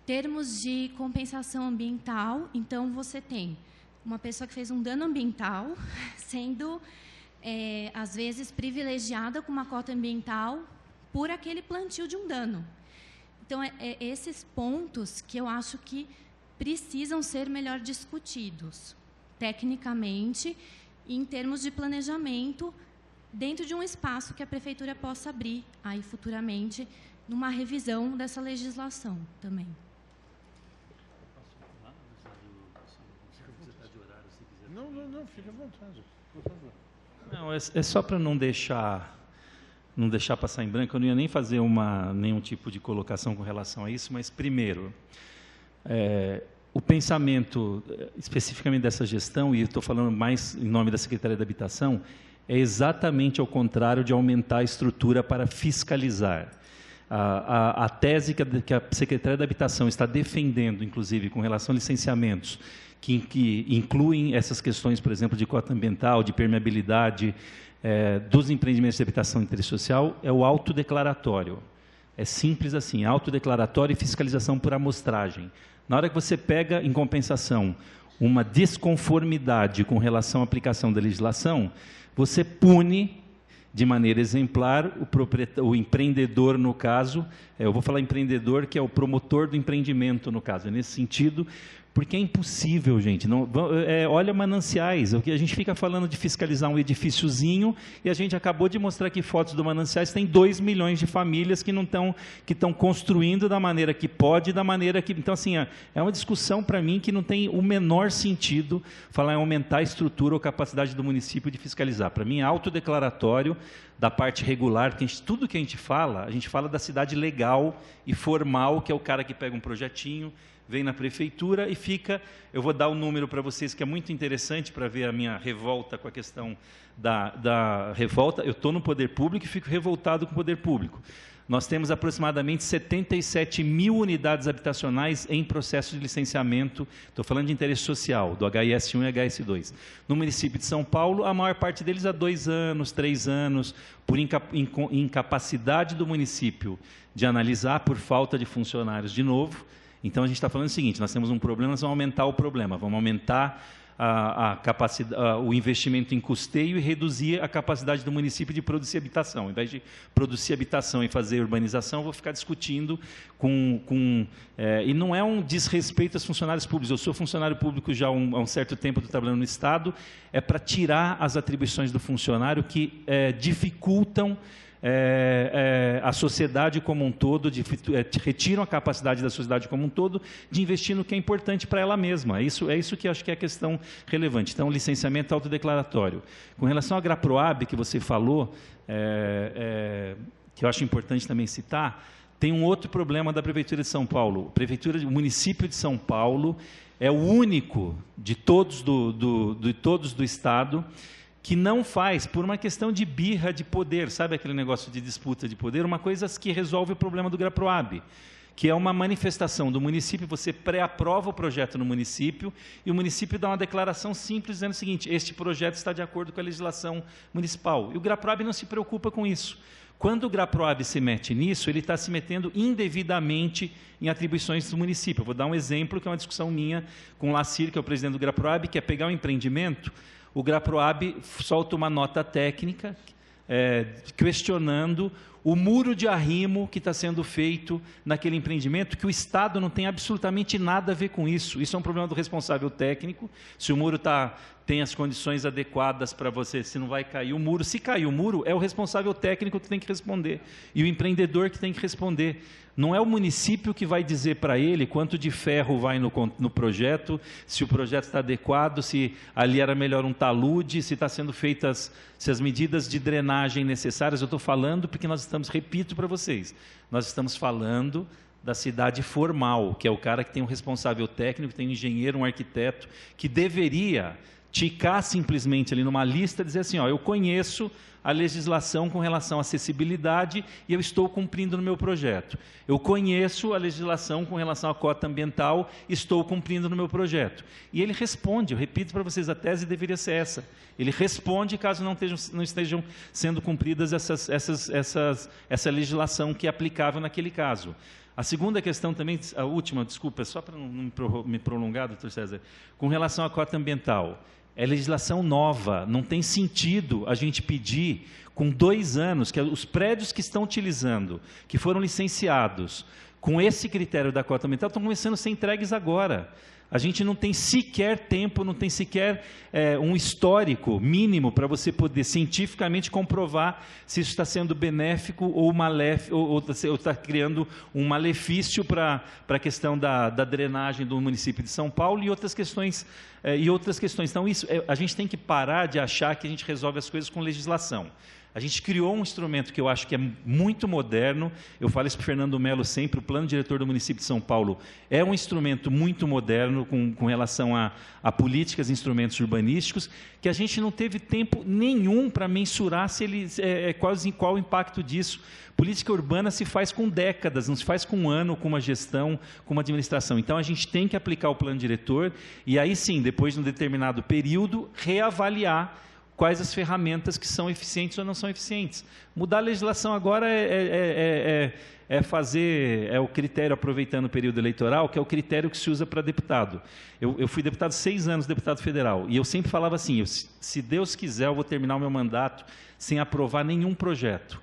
termos de compensação ambiental. Então, você tem uma pessoa que fez um dano ambiental sendo... às vezes, privilegiada com uma cota ambiental por aquele plantio de um dano. Então, esses pontos que eu acho que precisam ser melhor discutidos, tecnicamente, e em termos de planejamento, dentro de um espaço que a prefeitura possa abrir, aí, futuramente, numa revisão dessa legislação também. Não, fica à vontade, por favor. Não, é só para não deixar passar em branco. Eu não ia nem fazer nenhum tipo de colocação com relação a isso, mas, primeiro, o pensamento, especificamente dessa gestão, e estou falando mais em nome da Secretaria da Habitação, é exatamente ao contrário de aumentar a estrutura para fiscalizar. A tese que a Secretaria da Habitação está defendendo, inclusive, com relação a licenciamentos, que incluem essas questões, por exemplo, de cota ambiental, de permeabilidade, dos empreendimentos de habitação de interesse social, é o autodeclaratório. É simples assim, autodeclaratório e fiscalização por amostragem. Na hora que você pega, em compensação, uma desconformidade com relação à aplicação da legislação, você pune de maneira exemplar o empreendedor, no caso, eu vou falar empreendedor, que é o promotor do empreendimento, no caso, nesse sentido, porque é impossível, gente. Olha Mananciais, o que a gente fica falando de fiscalizar um edifíciozinho, e a gente acabou de mostrar aqui fotos do Mananciais, tem 2 milhões de famílias que estão construindo da maneira que pode, da maneira que... Então, assim, é uma discussão para mim que não tem o menor sentido falar em aumentar a estrutura ou capacidade do município de fiscalizar. Para mim, é autodeclaratório da parte regular, porque tudo que a gente fala da cidade legal e formal, que é o cara que pega um projetinho, vem na prefeitura e fica... Eu vou dar um número para vocês que é muito interessante para ver a minha revolta com a questão da revolta. Eu estou no poder público e fico revoltado com o poder público. Nós temos aproximadamente 77 mil unidades habitacionais em processo de licenciamento, estou falando de interesse social, do HS1 e HS2. No município de São Paulo, a maior parte deles há 2 anos, 3 anos, por incapacidade do município de analisar, por falta de funcionários de novo. Então, a gente está falando o seguinte, nós temos um problema, nós vamos aumentar o problema, vamos aumentar o investimento em custeio e reduzir a capacidade do município de produzir habitação. Ao invés de produzir habitação e fazer urbanização, eu vou ficar discutindo e não é um desrespeito aos funcionários públicos. Eu sou funcionário público já há um certo tempo, estou trabalhando no Estado, é para tirar as atribuições do funcionário que dificultam a sociedade como um todo, retiram a capacidade da sociedade como um todo de investir no que é importante para ela mesma. É isso que eu acho que é a questão relevante. Então, licenciamento autodeclaratório. Com relação à GRAPROAB, que você falou, que eu acho importante também citar, tem um outro problema da Prefeitura de São Paulo. O município de São Paulo é o único de todos do Estado que não faz, por uma questão de birra de poder, sabe aquele negócio de disputa de poder, uma coisa que resolve o problema do GRAPROAB, que é uma manifestação do município, você pré-aprova o projeto no município, e o município dá uma declaração simples dizendo o seguinte, este projeto está de acordo com a legislação municipal, e o GRAPROAB não se preocupa com isso. Quando o GRAPROAB se mete nisso, ele está se metendo indevidamente em atribuições do município. Eu vou dar um exemplo, que é uma discussão minha com o Lacir, que é o presidente do GRAPROAB, que é pegar um empreendimento. O GRAPROAB solta uma nota técnica questionando o muro de arrimo que está sendo feito naquele empreendimento, que o Estado não tem absolutamente nada a ver com isso. Isso é um problema do responsável técnico. Se o muro tem as condições adequadas para você, se não vai cair o muro. Se cair o muro, é o responsável técnico que tem que responder. E o empreendedor que tem que responder. Não é o município que vai dizer para ele quanto de ferro vai no projeto, se o projeto está adequado, se ali era melhor um talude, se está sendo feitas, se as medidas de drenagem necessárias. Eu estou falando porque nós estamos, repito para vocês, nós estamos falando da cidade formal, que é o cara que tem um responsável técnico, tem um engenheiro, um arquiteto, que deveria ticar simplesmente ali numa lista e dizer assim, eu conheço a legislação com relação à acessibilidade e eu estou cumprindo no meu projeto. Eu conheço a legislação com relação à cota ambiental, estou cumprindo no meu projeto. E ele responde, eu repito para vocês, a tese deveria ser essa. Ele responde caso não estejam sendo cumpridas essa legislação que é aplicável naquele caso. A segunda questão também, a última, desculpa, só para não me prolongar, doutor César, com relação à cota ambiental. É legislação nova, não tem sentido a gente pedir, com 2 anos, que os prédios que estão utilizando, que foram licenciados, com esse critério da cota ambiental, estão começando a ser entregues agora. A gente não tem sequer tempo, não tem sequer um histórico mínimo para você poder cientificamente comprovar se isso está sendo benéfico ou maléfico, ou está criando um malefício para a questão da drenagem do município de São Paulo e outras questões. Então, a gente tem que parar de achar que a gente resolve as coisas com legislação. A gente criou um instrumento que eu acho que é muito moderno, eu falo isso para o Fernando Melo sempre, o Plano Diretor do Município de São Paulo é um instrumento muito moderno com relação a políticas e instrumentos urbanísticos, que a gente não teve tempo nenhum para mensurar qual o impacto disso. Política urbana se faz com décadas, não se faz com um ano, com uma gestão, com uma administração. Então, a gente tem que aplicar o Plano Diretor e aí sim, depois de um determinado período, reavaliar quais as ferramentas que são eficientes ou não são eficientes. Mudar a legislação agora é o critério, aproveitando o período eleitoral, que é o critério que se usa para deputado. Eu fui deputado 6 anos, deputado federal, e eu sempre falava assim, se Deus quiser, eu vou terminar o meu mandato sem aprovar nenhum projeto.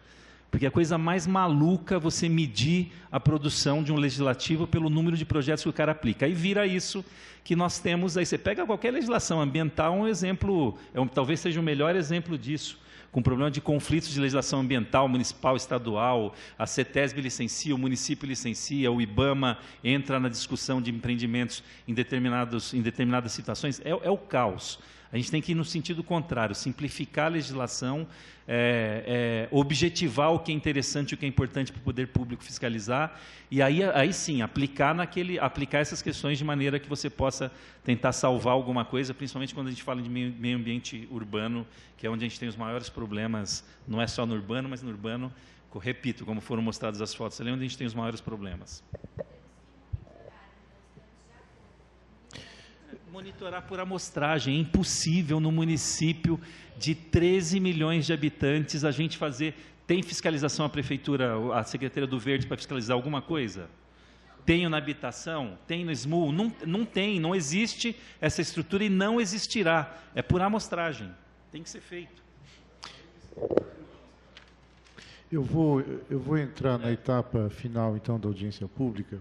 Porque a coisa mais maluca é você medir a produção de um legislativo pelo número de projetos que o cara aplica. Aí vira isso que nós temos, aí você pega qualquer legislação ambiental, um exemplo, talvez seja o melhor exemplo disso, com problema de conflitos de legislação ambiental, municipal, estadual, a CETESB licencia, o município licencia, o IBAMA entra na discussão de empreendimentos em determinadas situações, é o caos. A gente tem que ir no sentido contrário, simplificar a legislação, objetivar o que é interessante e o que é importante para o poder público fiscalizar, e aí sim, aplicar essas questões de maneira que você possa tentar salvar alguma coisa, principalmente quando a gente fala de meio ambiente urbano, que é onde a gente tem os maiores problemas, não é só no urbano, mas no urbano, repito, como foram mostradas as fotos ali, onde a gente tem os maiores problemas. Monitorar por amostragem, é impossível no município de 13 milhões de habitantes a gente fazer... Tem fiscalização a prefeitura, a Secretaria do Verde para fiscalizar alguma coisa? Tem na habitação? Tem no SMU? Não tem, não existe essa estrutura e não existirá. É por amostragem, tem que ser feito. Eu vou entrar na etapa final, então, da audiência pública.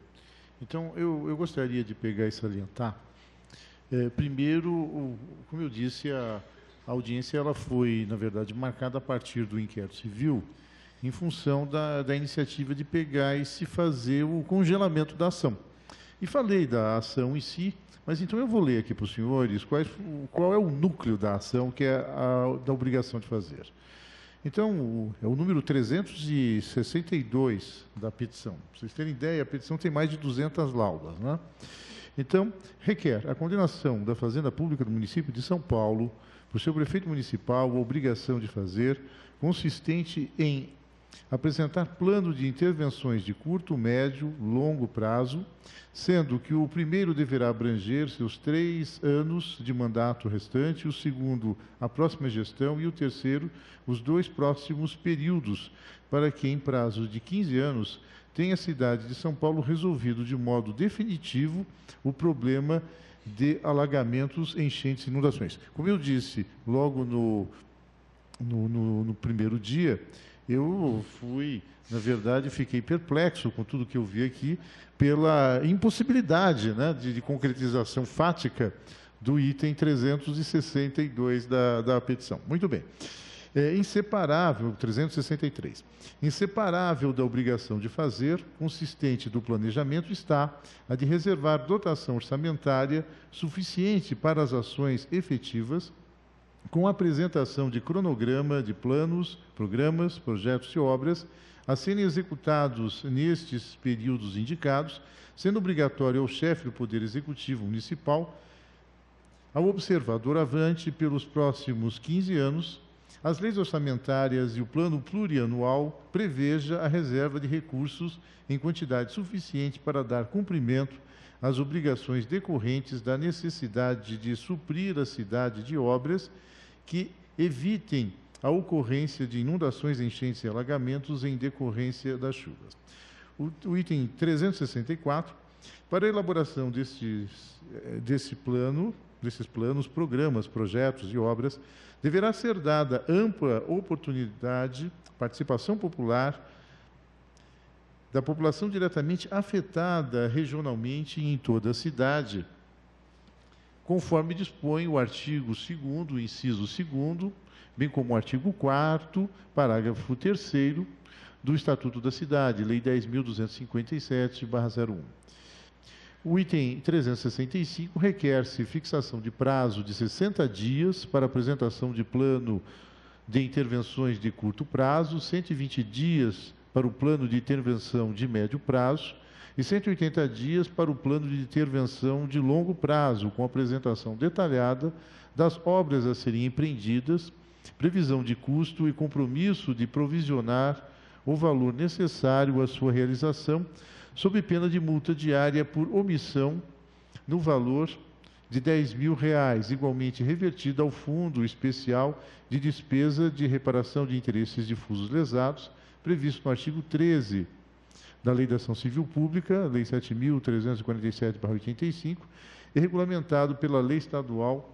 Então, eu gostaria de pegar e salientar. Primeiro, como eu disse, a audiência ela foi, na verdade, marcada a partir do inquérito civil, em função da iniciativa de pegar e se fazer o congelamento da ação. E falei da ação em si, mas então eu vou ler aqui para os senhores qual é o núcleo da ação, que é da obrigação de fazer. Então, é o número 362 da petição. Para vocês terem ideia, a petição tem mais de 200 laudas, né? Então, requer a condenação da Fazenda Pública do município de São Paulo, por seu prefeito municipal, a obrigação de fazer, consistente em apresentar plano de intervenções de curto, médio, longo prazo, sendo que o primeiro deverá abranger seus 3 anos de mandato restante, o segundo, a próxima gestão, e o terceiro, os 2 próximos períodos, para que, em prazo de 15 anos, tenha a cidade de São Paulo resolvido de modo definitivo o problema de alagamentos, enchentes e inundações. Como eu disse logo no primeiro dia, eu na verdade, fiquei perplexo com tudo que eu vi aqui, pela impossibilidade, né, de concretização fática do item 362 da petição. Muito bem. Inseparável, 363. Inseparável da obrigação de fazer, consistente do planejamento, está a de reservar dotação orçamentária suficiente para as ações efetivas, com a apresentação de cronograma de planos, programas, projetos e obras a serem executados nestes períodos indicados, sendo obrigatório ao chefe do Poder Executivo Municipal, ao observador avante pelos próximos 15 anos, as leis orçamentárias e o plano plurianual preveja a reserva de recursos em quantidade suficiente para dar cumprimento às obrigações decorrentes da necessidade de suprir a cidade de obras que evitem a ocorrência de inundações, enchentes e alagamentos em decorrência das chuvas. O item 364, para a elaboração desses planos, programas, projetos e obras, deverá ser dada ampla oportunidade, participação popular da população diretamente afetada regionalmente e em toda a cidade, conforme dispõe o artigo 2º, inciso 2º, bem como o artigo 4º, parágrafo 3º do Estatuto da Cidade, Lei 10.257/01. O item 365 requer-se fixação de prazo de 60 dias para apresentação de plano de intervenções de curto prazo, 120 dias para o plano de intervenção de médio prazo e 180 dias para o plano de intervenção de longo prazo, com apresentação detalhada das obras a serem empreendidas, previsão de custo e compromisso de provisionar o valor necessário à sua realização, sob pena de multa diária por omissão no valor de R$10.000, igualmente revertida ao Fundo Especial de Despesa de Reparação de Interesses Difusos Lesados, previsto no artigo 13 da Lei da Ação Civil Pública, Lei 7.347/85, e regulamentado pela Lei Estadual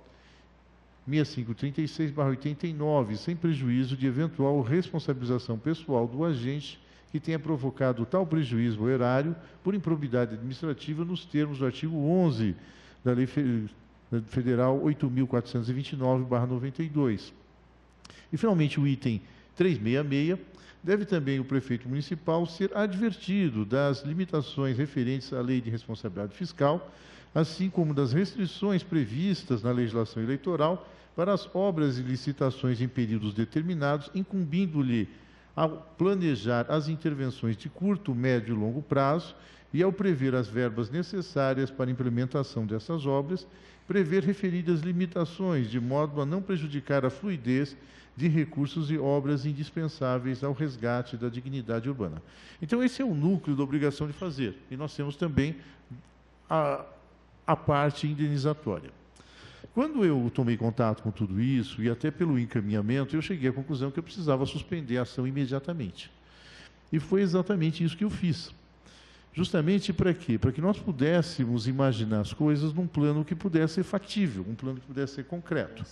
6536/89, sem prejuízo de eventual responsabilização pessoal do agente que tenha provocado tal prejuízo ao erário por improbidade administrativa nos termos do artigo 11 da Lei Federal 8.429/92. E, finalmente, o item 366, deve também o prefeito municipal ser advertido das limitações referentes à Lei de Responsabilidade Fiscal, assim como das restrições previstas na legislação eleitoral para as obras e licitações em períodos determinados, incumbindo-lhe ao planejar as intervenções de curto, médio e longo prazo e ao prever as verbas necessárias para a implementação dessas obras, prever referidas limitações, de modo a não prejudicar a fluidez de recursos e obras indispensáveis ao resgate da dignidade urbana. Então, esse é o núcleo da obrigação de fazer. E nós temos também a parte indenizatória. Quando eu tomei contato com tudo isso, e até pelo encaminhamento, eu cheguei à conclusão que eu precisava suspender a ação imediatamente. E foi exatamente isso que eu fiz. Justamente para quê? Para que nós pudéssemos imaginar as coisas num plano que pudesse ser factível, um plano que pudesse ser concreto.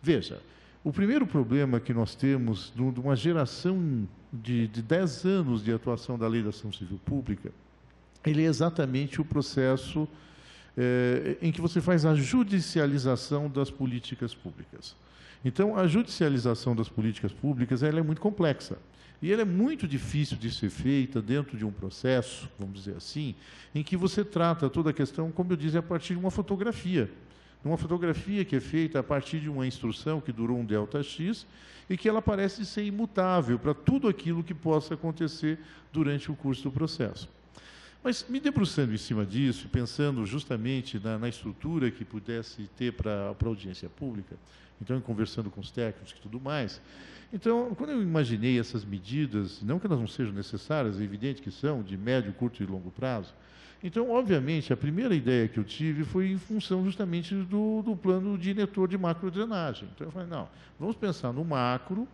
Veja, o primeiro problema que nós temos de uma geração de 10 anos de atuação da Lei da Ação Civil Pública, ele é exatamente o processo em que você faz a judicialização das políticas públicas. Então, a judicialização das políticas públicas ela é muito complexa. E ela é muito difícil de ser feita dentro de um processo, vamos dizer assim, em que você trata toda a questão, como eu disse, a partir de uma fotografia. Uma fotografia que é feita a partir de uma instrução que durou um delta X e que ela parece ser imutável para tudo aquilo que possa acontecer durante o curso do processo. Mas, me debruçando em cima disso, pensando justamente na estrutura que pudesse ter para a audiência pública, então, conversando com os técnicos e tudo mais, então, quando eu imaginei essas medidas, não que elas não sejam necessárias, é evidente que são, de médio, curto e longo prazo, então, obviamente, a primeira ideia que eu tive foi em função justamente do plano diretor de macrodrenagem. Então, eu falei, não, vamos pensar no macro,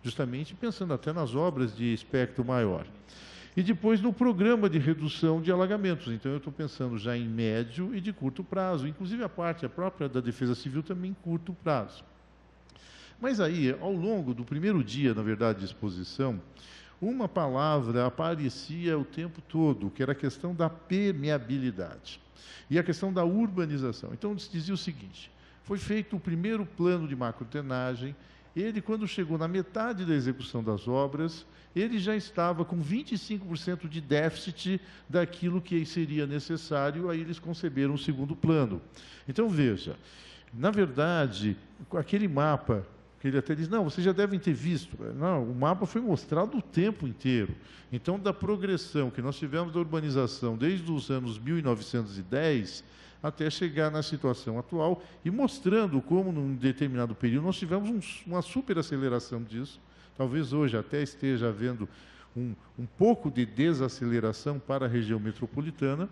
justamente pensando até nas obras de espectro maior. E depois no programa de redução de alagamentos. Então, eu estou pensando já em médio e de curto prazo, inclusive a própria da Defesa Civil também em curto prazo. Mas aí, ao longo do primeiro dia, na verdade, de exposição, uma palavra aparecia o tempo todo, que era a questão da permeabilidade e a questão da urbanização. Então, se dizia o seguinte, foi feito o primeiro plano de macrodrenagem, ele, quando chegou na metade da execução das obras, ele já estava com 25% de déficit daquilo que seria necessário, aí eles conceberam o segundo plano. Então, veja, na verdade, aquele mapa, que ele até diz, não, vocês já devem ter visto, não, o mapa foi mostrado o tempo inteiro. Então, da progressão que nós tivemos da urbanização desde os anos 1910, até chegar na situação atual e mostrando como, num determinado período, nós tivemos uma superaceleração disso. Talvez hoje até esteja havendo um pouco de desaceleração para a região metropolitana,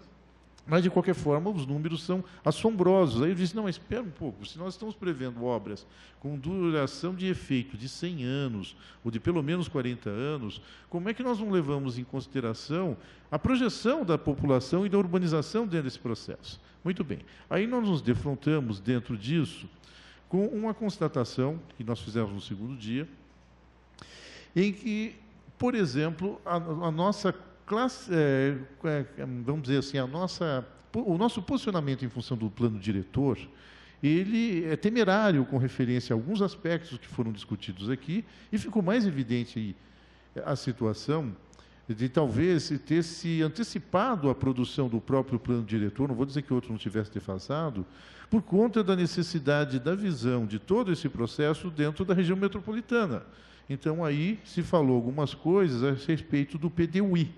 mas, de qualquer forma, os números são assombrosos. Aí eu disse, não, mas espera um pouco, se nós estamos prevendo obras com duração de efeito de 100 anos, ou de pelo menos 40 anos, como é que nós não levamos em consideração a projeção da população e da urbanização dentro desse processo? Muito bem. Aí nós nos defrontamos, dentro disso, com uma constatação que nós fizemos no segundo dia, em que, por exemplo, a nossa classe, vamos dizer assim, o nosso posicionamento em função do plano diretor, ele é temerário com referência a alguns aspectos que foram discutidos aqui, e ficou mais evidente aí a situação de talvez ter se antecipado a produção do próprio plano diretor, não vou dizer que outro não tivesse defasado, por conta da necessidade da visão de todo esse processo dentro da região metropolitana. Então, aí se falou algumas coisas a respeito do PDUI,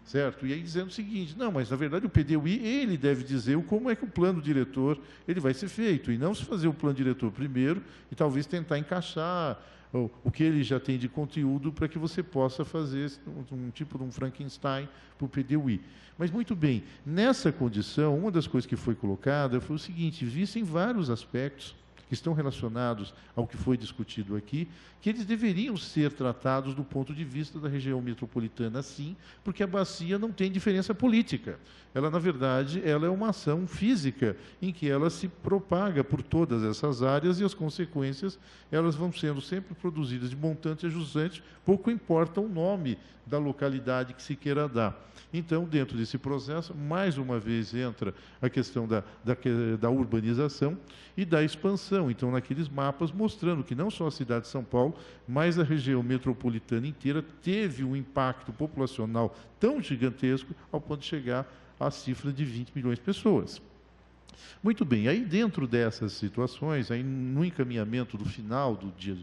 certo? E aí dizendo o seguinte, não, mas na verdade o PDUI, ele deve dizer como é que o plano diretor ele vai ser feito, e não se fazer o plano diretor primeiro e talvez tentar encaixar o que ele já tem de conteúdo para que você possa fazer um tipo de um Frankenstein para o PDUI. Mas, muito bem, nessa condição, uma das coisas que foi colocada foi o seguinte: vistem vários aspectos que estão relacionados ao que foi discutido aqui, que eles deveriam ser tratados do ponto de vista da região metropolitana, sim, porque a bacia não tem diferença política. Ela, na verdade, ela é uma ação física em que ela se propaga por todas essas áreas e as consequências elas vão sendo sempre produzidas de montante e ajustante, pouco importa o nome da localidade que se queira dar. Então, dentro desse processo, mais uma vez entra a questão da urbanização e da expansão. Então, naqueles mapas mostrando que não só a cidade de São Paulo, mas a região metropolitana inteira teve um impacto populacional tão gigantesco ao ponto de chegar à cifra de 20 milhões de pessoas. Muito bem, aí dentro dessas situações, aí no encaminhamento do final do dia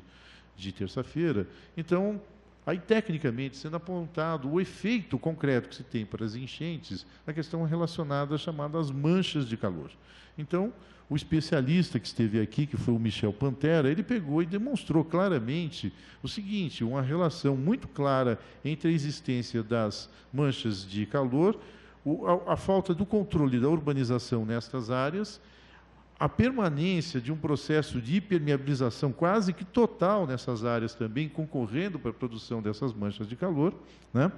de terça-feira, então, aí tecnicamente sendo apontado o efeito concreto que se tem para as enchentes na questão relacionada às chamadas manchas de calor. Então, o especialista que esteve aqui, que foi o Michel Pantera, ele pegou e demonstrou claramente o seguinte: uma relação muito clara entre a existência das manchas de calor, a falta do controle da urbanização nestas áreas, a permanência de um processo de hipermeabilização quase que total nessas áreas também, concorrendo para a produção dessas manchas de calor, né?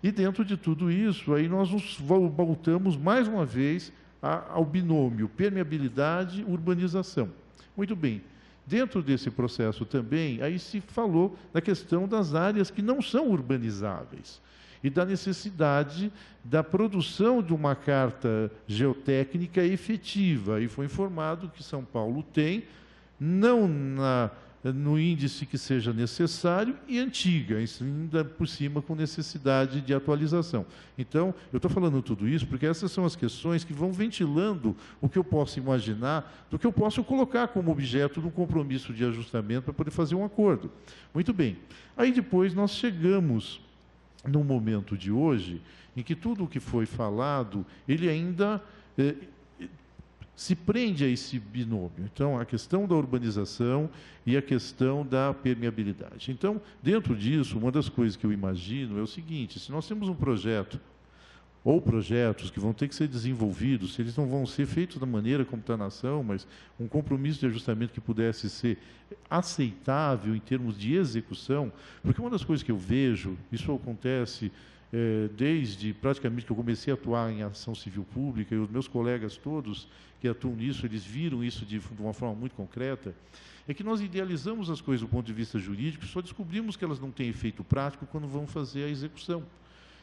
E dentro de tudo isso, aí nós nos voltamos mais uma vez ao binômio permeabilidade e urbanização. Muito bem. Dentro desse processo também, aí se falou da questão das áreas que não são urbanizáveis e da necessidade da produção de uma carta geotécnica efetiva. E foi informado que São Paulo tem, não no índice que seja necessário, e antiga, ainda por cima com necessidade de atualização. Então, eu estou falando tudo isso porque essas são as questões que vão ventilando o que eu posso imaginar, do que eu posso colocar como objeto de um compromisso de ajustamento para poder fazer um acordo. Muito bem. Aí depois nós chegamos no momento de hoje, em que tudo o que foi falado, ele ainda se prende a esse binômio. Então, a questão da urbanização e a questão da permeabilidade. Então, dentro disso, uma das coisas que eu imagino é o seguinte: se nós temos um projeto, ou projetos que vão ter que ser desenvolvidos, se eles não vão ser feitos da maneira como está na ação, mas um compromisso de ajustamento que pudesse ser aceitável em termos de execução, porque uma das coisas que eu vejo, isso acontece desde praticamente que eu comecei a atuar em ação civil pública, e os meus colegas todos que atuam nisso, eles viram isso de uma forma muito concreta, é que nós idealizamos as coisas do ponto de vista jurídico e só descobrimos que elas não têm efeito prático quando vão fazer a execução.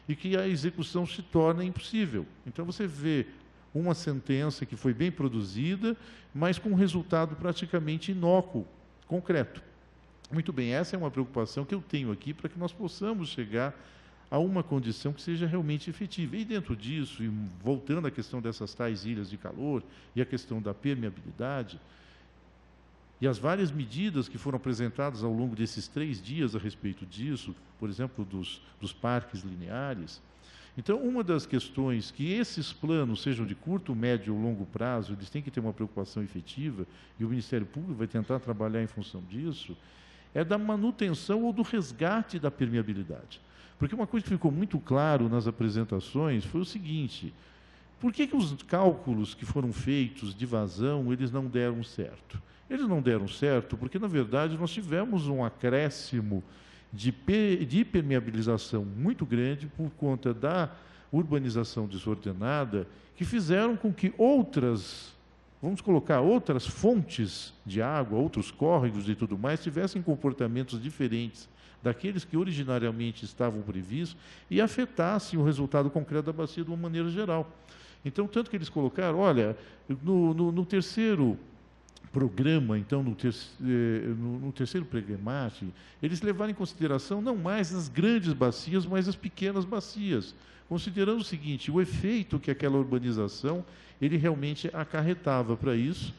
E que a execução se torna impossível. Então, você vê uma sentença que foi bem produzida, mas com um resultado praticamente inócuo, concreto. Muito bem, essa é uma preocupação que eu tenho aqui para que nós possamos chegar a uma condição que seja realmente efetiva. E dentro disso, e voltando à questão dessas tais ilhas de calor e a questão da permeabilidade, e as várias medidas que foram apresentadas ao longo desses 3 dias a respeito disso, por exemplo, dos parques lineares. Então, uma das questões que esses planos sejam de curto, médio ou longo prazo, eles têm que ter uma preocupação efetiva, e o Ministério Público vai tentar trabalhar em função disso, é da manutenção ou do resgate da permeabilidade. Porque uma coisa que ficou muito claro nas apresentações foi o seguinte: por que os cálculos que foram feitos de vazão, eles não deram certo? Eles não deram certo porque, na verdade, nós tivemos um acréscimo de hipermeabilização muito grande por conta da urbanização desordenada, que fizeram com que outras, vamos colocar, outras fontes de água, outros córregos e tudo mais, tivessem comportamentos diferentes daqueles que originariamente estavam previstos e afetassem o resultado concreto da bacia de uma maneira geral. Então, tanto que eles colocaram, olha, no terceiro programa, então, no terceiro programático, eles levaram em consideração não mais as grandes bacias, mas as pequenas bacias, considerando o seguinte: o efeito que aquela urbanização ele realmente acarretava para isso,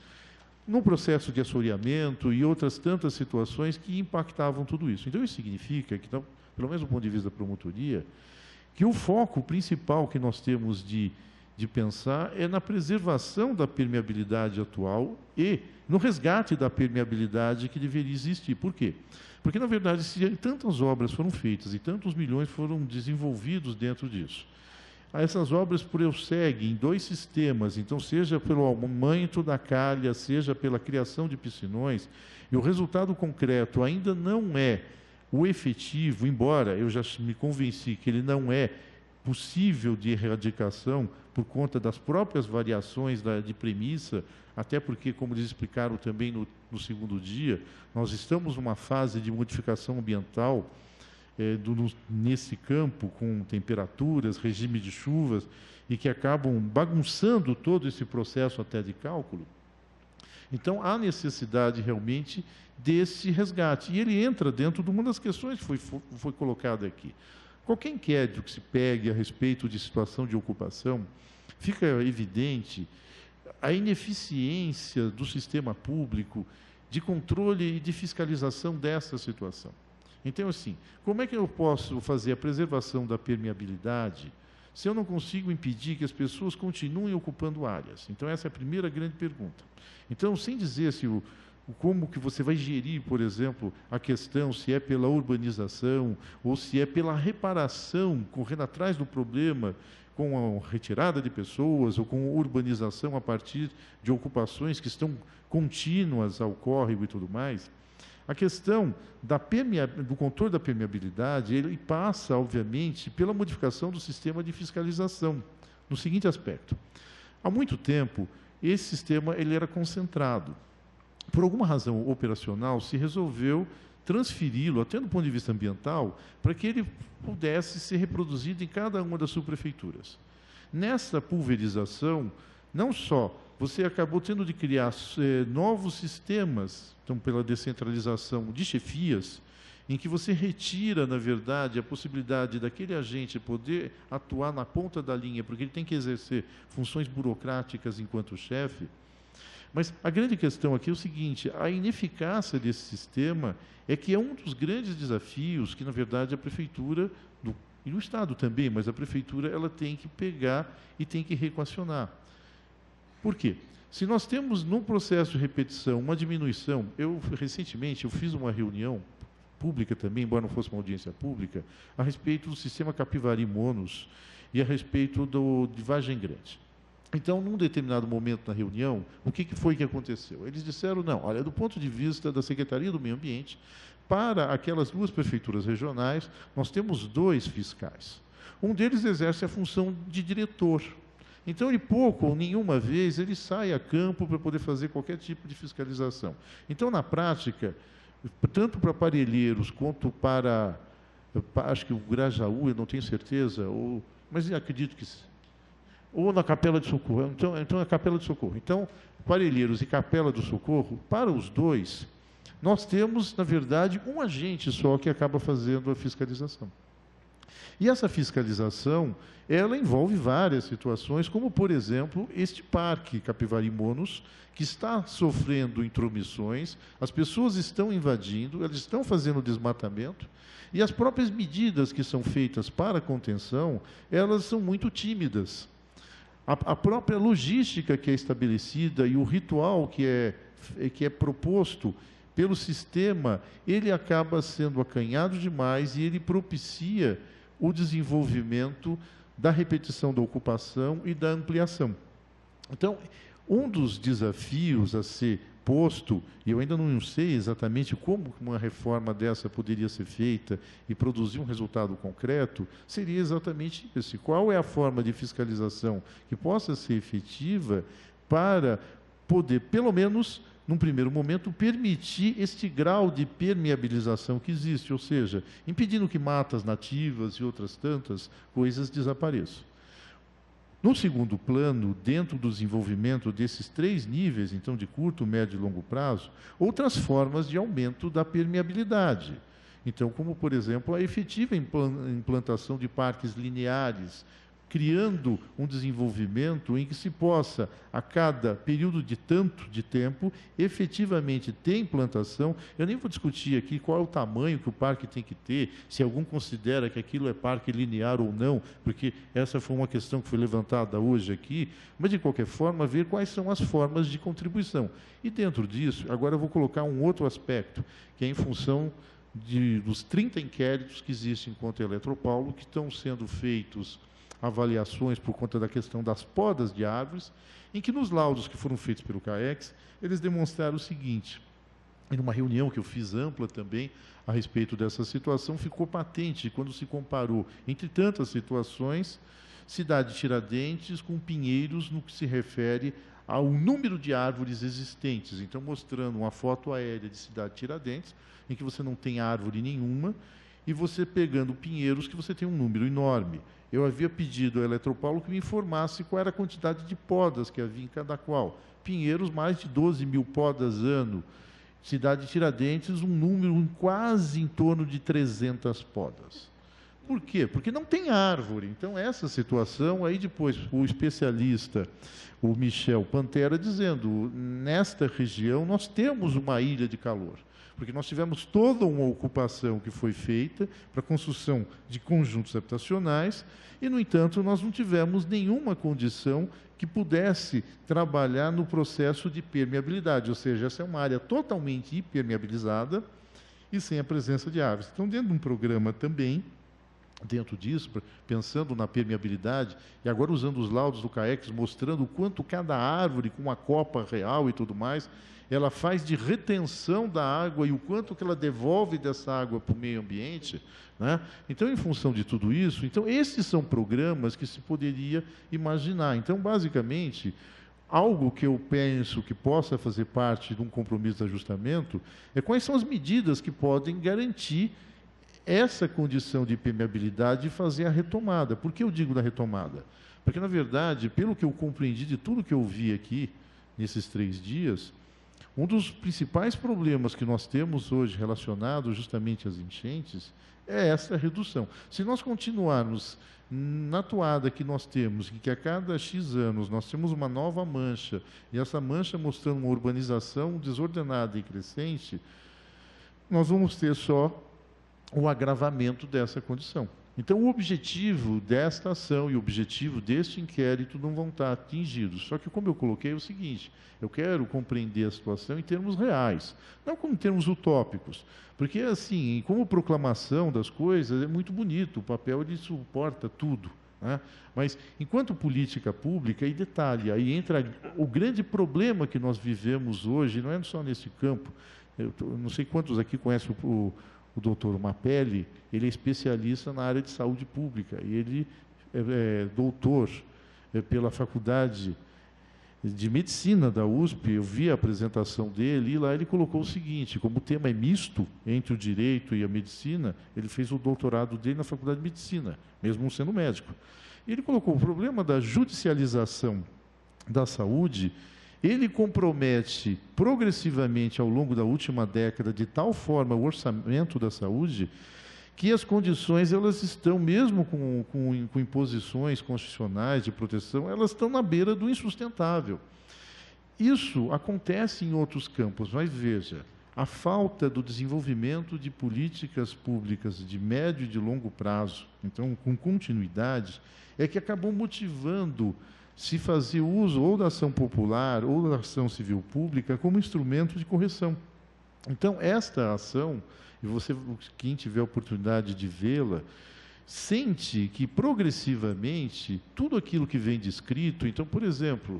num processo de assoreamento e outras tantas situações que impactavam tudo isso. Então, isso significa que, então, pelo menos do ponto de vista da promotoria, que o foco principal que nós temos de de pensar é na preservação da permeabilidade atual e no resgate da permeabilidade que deveria existir. Por quê? Porque, na verdade, se tantas obras foram feitas e tantos milhões foram desenvolvidos dentro disso, essas obras prosseguem em 2 sistemas, então, seja pelo aumento da calha, seja pela criação de piscinões, e o resultado concreto ainda não é o efetivo, embora eu já me convenci que ele não é possível de erradicação por conta das próprias variações de premissa, até porque, como eles explicaram também no segundo dia, nós estamos numa fase de modificação ambiental nesse campo, com temperaturas, regime de chuvas, e que acabam bagunçando todo esse processo até de cálculo. Então, há necessidade realmente desse resgate. E ele entra dentro de uma das questões que foi colocada aqui. Qualquer inquérito que se pegue a respeito de situação de ocupação, fica evidente a ineficiência do sistema público de controle e de fiscalização dessa situação. Então, assim, como é que eu posso fazer a preservação da permeabilidade se eu não consigo impedir que as pessoas continuem ocupando áreas? Então, essa é a primeira grande pergunta. Então, sem dizer se como que você vai gerir, por exemplo, a questão se é pela urbanização ou se é pela reparação, correndo atrás do problema com a retirada de pessoas ou com urbanização a partir de ocupações que estão contínuas ao córrego e tudo mais. A questão do controle da permeabilidade, ele passa, obviamente, pela modificação do sistema de fiscalização, no seguinte aspecto. Há muito tempo, esse sistema ele era concentrado. Por alguma razão operacional, se resolveu transferi-lo, até do ponto de vista ambiental, para que ele pudesse ser reproduzido em cada uma das subprefeituras. Nessa pulverização, não só você acabou tendo de criar novos sistemas, então pela descentralização de chefias, em que você retira, na verdade, a possibilidade daquele agente poder atuar na ponta da linha, porque ele tem que exercer funções burocráticas enquanto chefe. Mas a grande questão aqui é o seguinte: a ineficácia desse sistema é que é um dos grandes desafios que, na verdade, a Prefeitura, e o Estado também, mas a Prefeitura ela tem que pegar e tem que reequacionar. Por quê? Se nós temos, num processo de repetição, uma diminuição, recentemente, eu fiz uma reunião pública também, embora não fosse uma audiência pública, a respeito do sistema Capivari-Monos e a respeito de Vargem Grande. Então, num determinado momento na reunião, o que foi que aconteceu? Eles disseram, não, olha, do ponto de vista da Secretaria do Meio Ambiente, para aquelas 2 prefeituras regionais, nós temos 2 fiscais. Um deles exerce a função de diretor. Então, ele pouco ou nenhuma vez, ele sai a campo para poder fazer qualquer tipo de fiscalização. Então, na prática, tanto para Parelheiros quanto para acho que o Grajaú, eu não tenho certeza, mas acredito que ou na Capela de Socorro. Então, a Capela de Socorro. Então, Parelheiros e Capela do Socorro, para os 2, nós temos, na verdade, um agente só que acaba fazendo a fiscalização. E essa fiscalização, ela envolve várias situações, como, por exemplo, este parque Capivari-Monos, que está sofrendo intromissões, as pessoas estão invadindo, elas estão fazendo desmatamento, e as próprias medidas que são feitas para a contenção, elas são muito tímidas. A própria logística que é estabelecida e o ritual que é proposto pelo sistema, ele acaba sendo acanhado demais e ele propicia o desenvolvimento da repetição da ocupação e da ampliação. Então, um dos desafios a ser posto, e eu ainda não sei exatamente como uma reforma dessa poderia ser feita e produzir um resultado concreto, seria exatamente esse. Qual é a forma de fiscalização que possa ser efetiva para poder, pelo menos, num primeiro momento, permitir este grau de permeabilização que existe, ou seja, impedindo que matas nativas e outras tantas coisas desapareçam. No segundo plano, dentro do desenvolvimento desses 3 níveis, então de curto, médio e longo prazo, outras formas de aumento da permeabilidade. Então, como, por exemplo, a efetiva implantação de parques lineares criando um desenvolvimento em que se possa, a cada período de tanto de tempo, efetivamente ter implantação. Eu nem vou discutir aqui qual é o tamanho que o parque tem que ter, se algum considera que aquilo é parque linear ou não, porque essa foi uma questão que foi levantada hoje aqui, mas, de qualquer forma, ver quais são as formas de contribuição. E, dentro disso, agora eu vou colocar um outro aspecto, que é em função dos 30 inquéritos que existem contra a Eletropaulo, que estão sendo feitos avaliações por conta da questão das podas de árvores, em que nos laudos que foram feitos pelo CAEX, eles demonstraram o seguinte: em uma reunião que eu fiz ampla também a respeito dessa situação, ficou patente, quando se comparou, entre tantas situações, cidade de Tiradentes com Pinheiros, no que se refere ao número de árvores existentes. Então, mostrando uma foto aérea de cidade de Tiradentes, em que você não tem árvore nenhuma, e você pegando Pinheiros, que você tem um número enorme. Eu havia pedido à Eletropaulo que me informasse qual era a quantidade de podas que havia em cada qual. Pinheiros, mais de 12 mil podas ano. Cidade de Tiradentes, um número quase em torno de 300 podas. Por quê? Porque não tem árvore. Então, essa situação, aí depois o especialista, o Michel Pantera, dizendo, nesta região nós temos uma ilha de calor, porque nós tivemos toda uma ocupação que foi feita para a construção de conjuntos habitacionais e, no entanto, nós não tivemos nenhuma condição que pudesse trabalhar no processo de permeabilidade, ou seja, essa é uma área totalmente impermeabilizada e sem a presença de árvores. Então, dentro de um programa também, dentro disso, pensando na permeabilidade, e agora usando os laudos do CAEX, mostrando o quanto cada árvore, com uma copa real e tudo mais, ela faz de retenção da água e o quanto que ela devolve dessa água para o meio ambiente, né? Então, em função de tudo isso, então, esses são programas que se poderia imaginar. Então, basicamente, algo que eu penso que possa fazer parte de um compromisso de ajustamento é quais são as medidas que podem garantir essa condição de permeabilidade e fazer a retomada. Por que eu digo da retomada? Porque, na verdade, pelo que eu compreendi de tudo que eu vi aqui, nesses 3 dias, um dos principais problemas que nós temos hoje relacionado justamente às enchentes é essa redução. Se nós continuarmos na toada que nós temos, que a cada X anos nós temos uma nova mancha, e essa mancha mostrando uma urbanização desordenada e crescente, nós vamos ter só o agravamento dessa condição. Então, o objetivo desta ação e o objetivo deste inquérito não vão estar atingidos. Só que, como eu coloquei, é o seguinte: eu quero compreender a situação em termos reais, não como em termos utópicos. Porque, assim, como proclamação das coisas, é muito bonito, o papel ele suporta tudo, né? Mas, enquanto política pública, e detalhe, aí entra o grande problema que nós vivemos hoje, não é só nesse campo. Eu não sei quantos aqui conhecem o doutor Mapelli. Ele é especialista na área de saúde pública, e ele é doutor pela Faculdade de Medicina da USP. Eu vi a apresentação dele, e lá ele colocou o seguinte: como o tema é misto entre o direito e a medicina, ele fez o doutorado dele na Faculdade de Medicina, mesmo não sendo médico. E ele colocou o problema da judicialização da saúde. Ele compromete progressivamente ao longo da última década de tal forma o orçamento da saúde que as condições, elas estão, mesmo com imposições constitucionais de proteção, elas estão na beira do insustentável. Isso acontece em outros campos, mas veja, a falta do desenvolvimento de políticas públicas de médio e de longo prazo, então com continuidade, é que acabou motivando se fazer uso ou da ação popular ou da ação civil pública como instrumento de correção. Então, esta ação, e você, quem tiver a oportunidade de vê-la, sente que, progressivamente, tudo aquilo que vem descrito, então, por exemplo,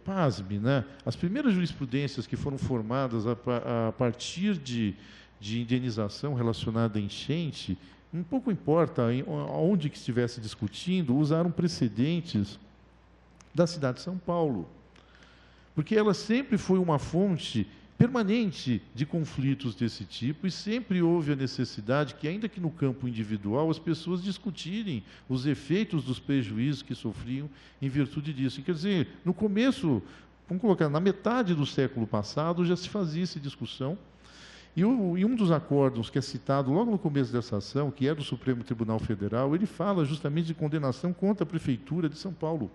pasme, né? As primeiras jurisprudências que foram formadas a partir de indenização relacionada à enchente, um pouco importa onde que estivesse discutindo, usaram precedentes da cidade de São Paulo, porque ela sempre foi uma fonte permanente de conflitos desse tipo, e sempre houve a necessidade que, ainda que no campo individual, as pessoas discutirem os efeitos dos prejuízos que sofriam em virtude disso. E, quer dizer, no começo, vamos colocar, na metade do século passado, já se fazia essa discussão, E um dos acórdãos que é citado logo no começo dessa ação, que é do Supremo Tribunal Federal, ele fala justamente de condenação contra a Prefeitura de São Paulo.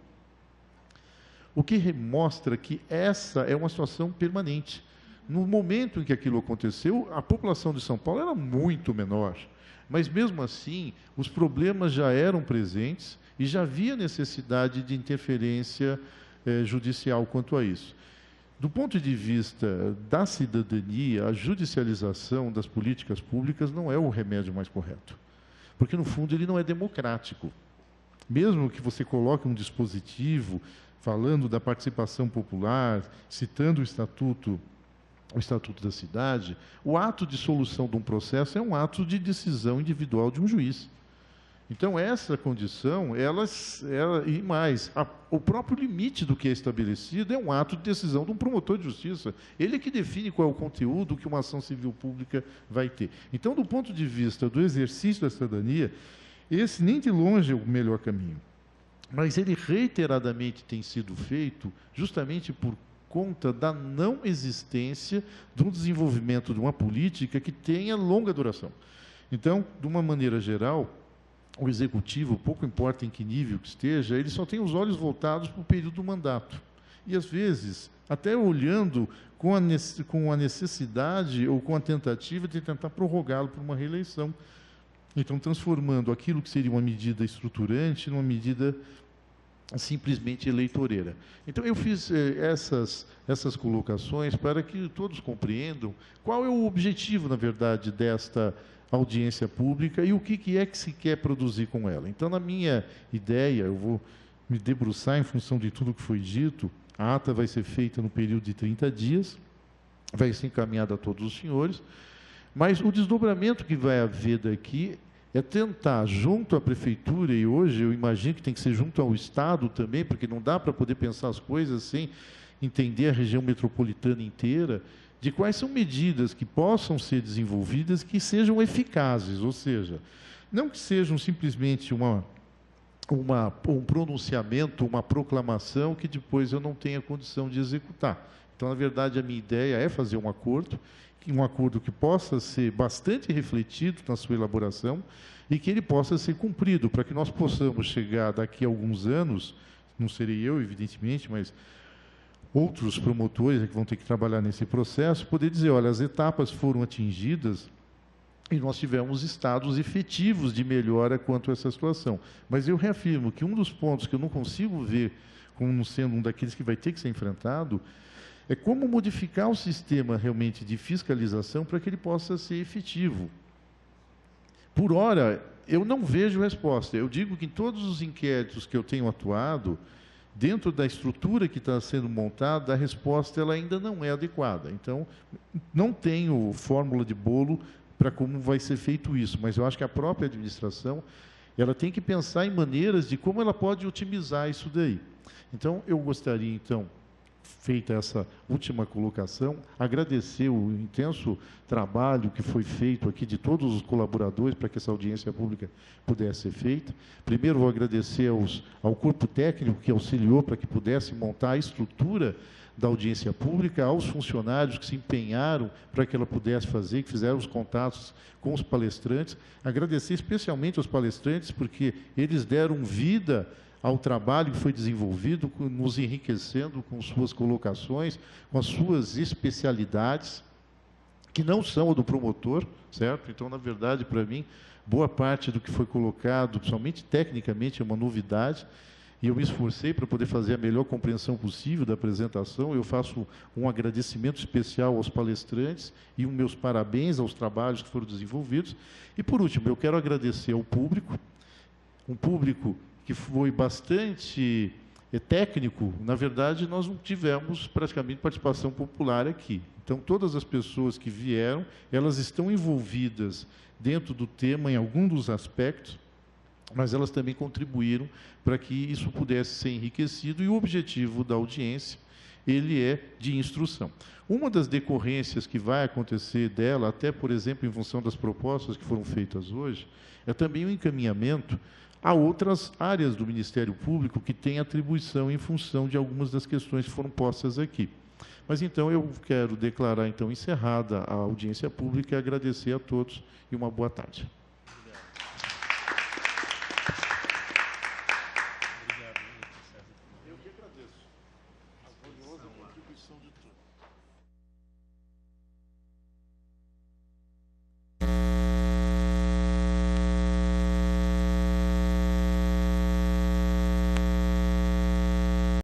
O que mostra que essa é uma situação permanente. No momento em que aquilo aconteceu, a população de São Paulo era muito menor. Mas, mesmo assim, os problemas já eram presentes e já havia necessidade de interferência judicial quanto a isso. Do ponto de vista da cidadania, a judicialização das políticas públicas não é o remédio mais correto. Porque, no fundo, ele não é democrático. Mesmo que você coloque um dispositivo falando da participação popular, citando o Estatuto da cidade, o ato de solução de um processo é um ato de decisão individual de um juiz. Então, essa condição, e mais, o próprio limite do que é estabelecido é um ato de decisão de um promotor de justiça. Ele é que define qual é o conteúdo que uma ação civil pública vai ter. Então, do ponto de vista do exercício da cidadania, esse nem de longe é o melhor caminho. Mas ele reiteradamente tem sido feito justamente por conta da não existência de um desenvolvimento de uma política que tenha longa duração. Então, de uma maneira geral, o executivo, pouco importa em que nível que esteja, ele só tem os olhos voltados para o período do mandato. E, às vezes, até olhando com a necessidade ou com a tentativa de tentar prorrogá-lo por uma reeleição. Então, transformando aquilo que seria uma medida estruturante numa medida simplesmente eleitoreira. Então, eu fiz essas colocações para que todos compreendam qual é o objetivo, na verdade, desta audiência pública e o que é que se quer produzir com ela. Então, na minha ideia, eu vou me debruçar em função de tudo que foi dito. A ata vai ser feita no período de 30 dias, vai ser encaminhada a todos os senhores, mas o desdobramento que vai haver daqui é tentar, junto à Prefeitura, e hoje eu imagino que tem que ser junto ao Estado também, porque não dá para poder pensar as coisas sem entender a região metropolitana inteira, de quais são medidas que possam ser desenvolvidas que sejam eficazes, ou seja, não que sejam simplesmente um pronunciamento, uma proclamação que depois eu não tenha condição de executar. Então, na verdade, a minha ideia é fazer um acordo que possa ser bastante refletido na sua elaboração e que ele possa ser cumprido, para que nós possamos chegar daqui a alguns anos, não serei eu, evidentemente, mas outros promotores que vão ter que trabalhar nesse processo, poder dizer, olha, as etapas foram atingidas e nós tivemos estados efetivos de melhora quanto a essa situação. Mas eu reafirmo que um dos pontos que eu não consigo ver como sendo um daqueles que vai ter que ser enfrentado é como modificar o sistema realmente de fiscalização para que ele possa ser efetivo. Por hora, eu não vejo resposta. Eu digo que em todos os inquéritos que eu tenho atuado, dentro da estrutura que está sendo montada, a resposta ela ainda não é adequada. Então, não tenho fórmula de bolo para como vai ser feito isso, mas eu acho que a própria administração ela tem que pensar em maneiras de como ela pode otimizar isso daí. Então, eu gostaria, então, feita essa última colocação, agradecer o intenso trabalho que foi feito aqui de todos os colaboradores para que essa audiência pública pudesse ser feita. Primeiro, vou agradecer ao corpo técnico que auxiliou para que pudesse montar a estrutura da audiência pública, aos funcionários que se empenharam para que ela pudesse fazer, que fizeram os contatos com os palestrantes. Agradecer especialmente aos palestrantes, porque eles deram vida ao trabalho que foi desenvolvido, nos enriquecendo com suas colocações, com as suas especialidades, que não são a do promotor, certo? Então, na verdade, para mim, boa parte do que foi colocado, principalmente tecnicamente, é uma novidade, e eu me esforcei para poder fazer a melhor compreensão possível da apresentação. Eu faço um agradecimento especial aos palestrantes e os meus parabéns aos trabalhos que foram desenvolvidos. E, por último, eu quero agradecer ao público, um público que foi bastante técnico. Na verdade, nós não tivemos praticamente participação popular aqui. Então, todas as pessoas que vieram, elas estão envolvidas dentro do tema em algum dos aspectos, mas elas também contribuíram para que isso pudesse ser enriquecido, e o objetivo da audiência, ele é de instrução. Uma das decorrências que vai acontecer dela, até, por exemplo, em função das propostas que foram feitas hoje, é também o encaminhamento a outras áreas do Ministério Público que têm atribuição em função de algumas das questões que foram postas aqui. Mas então eu quero declarar então encerrada a audiência pública e agradecer a todos e uma boa tarde.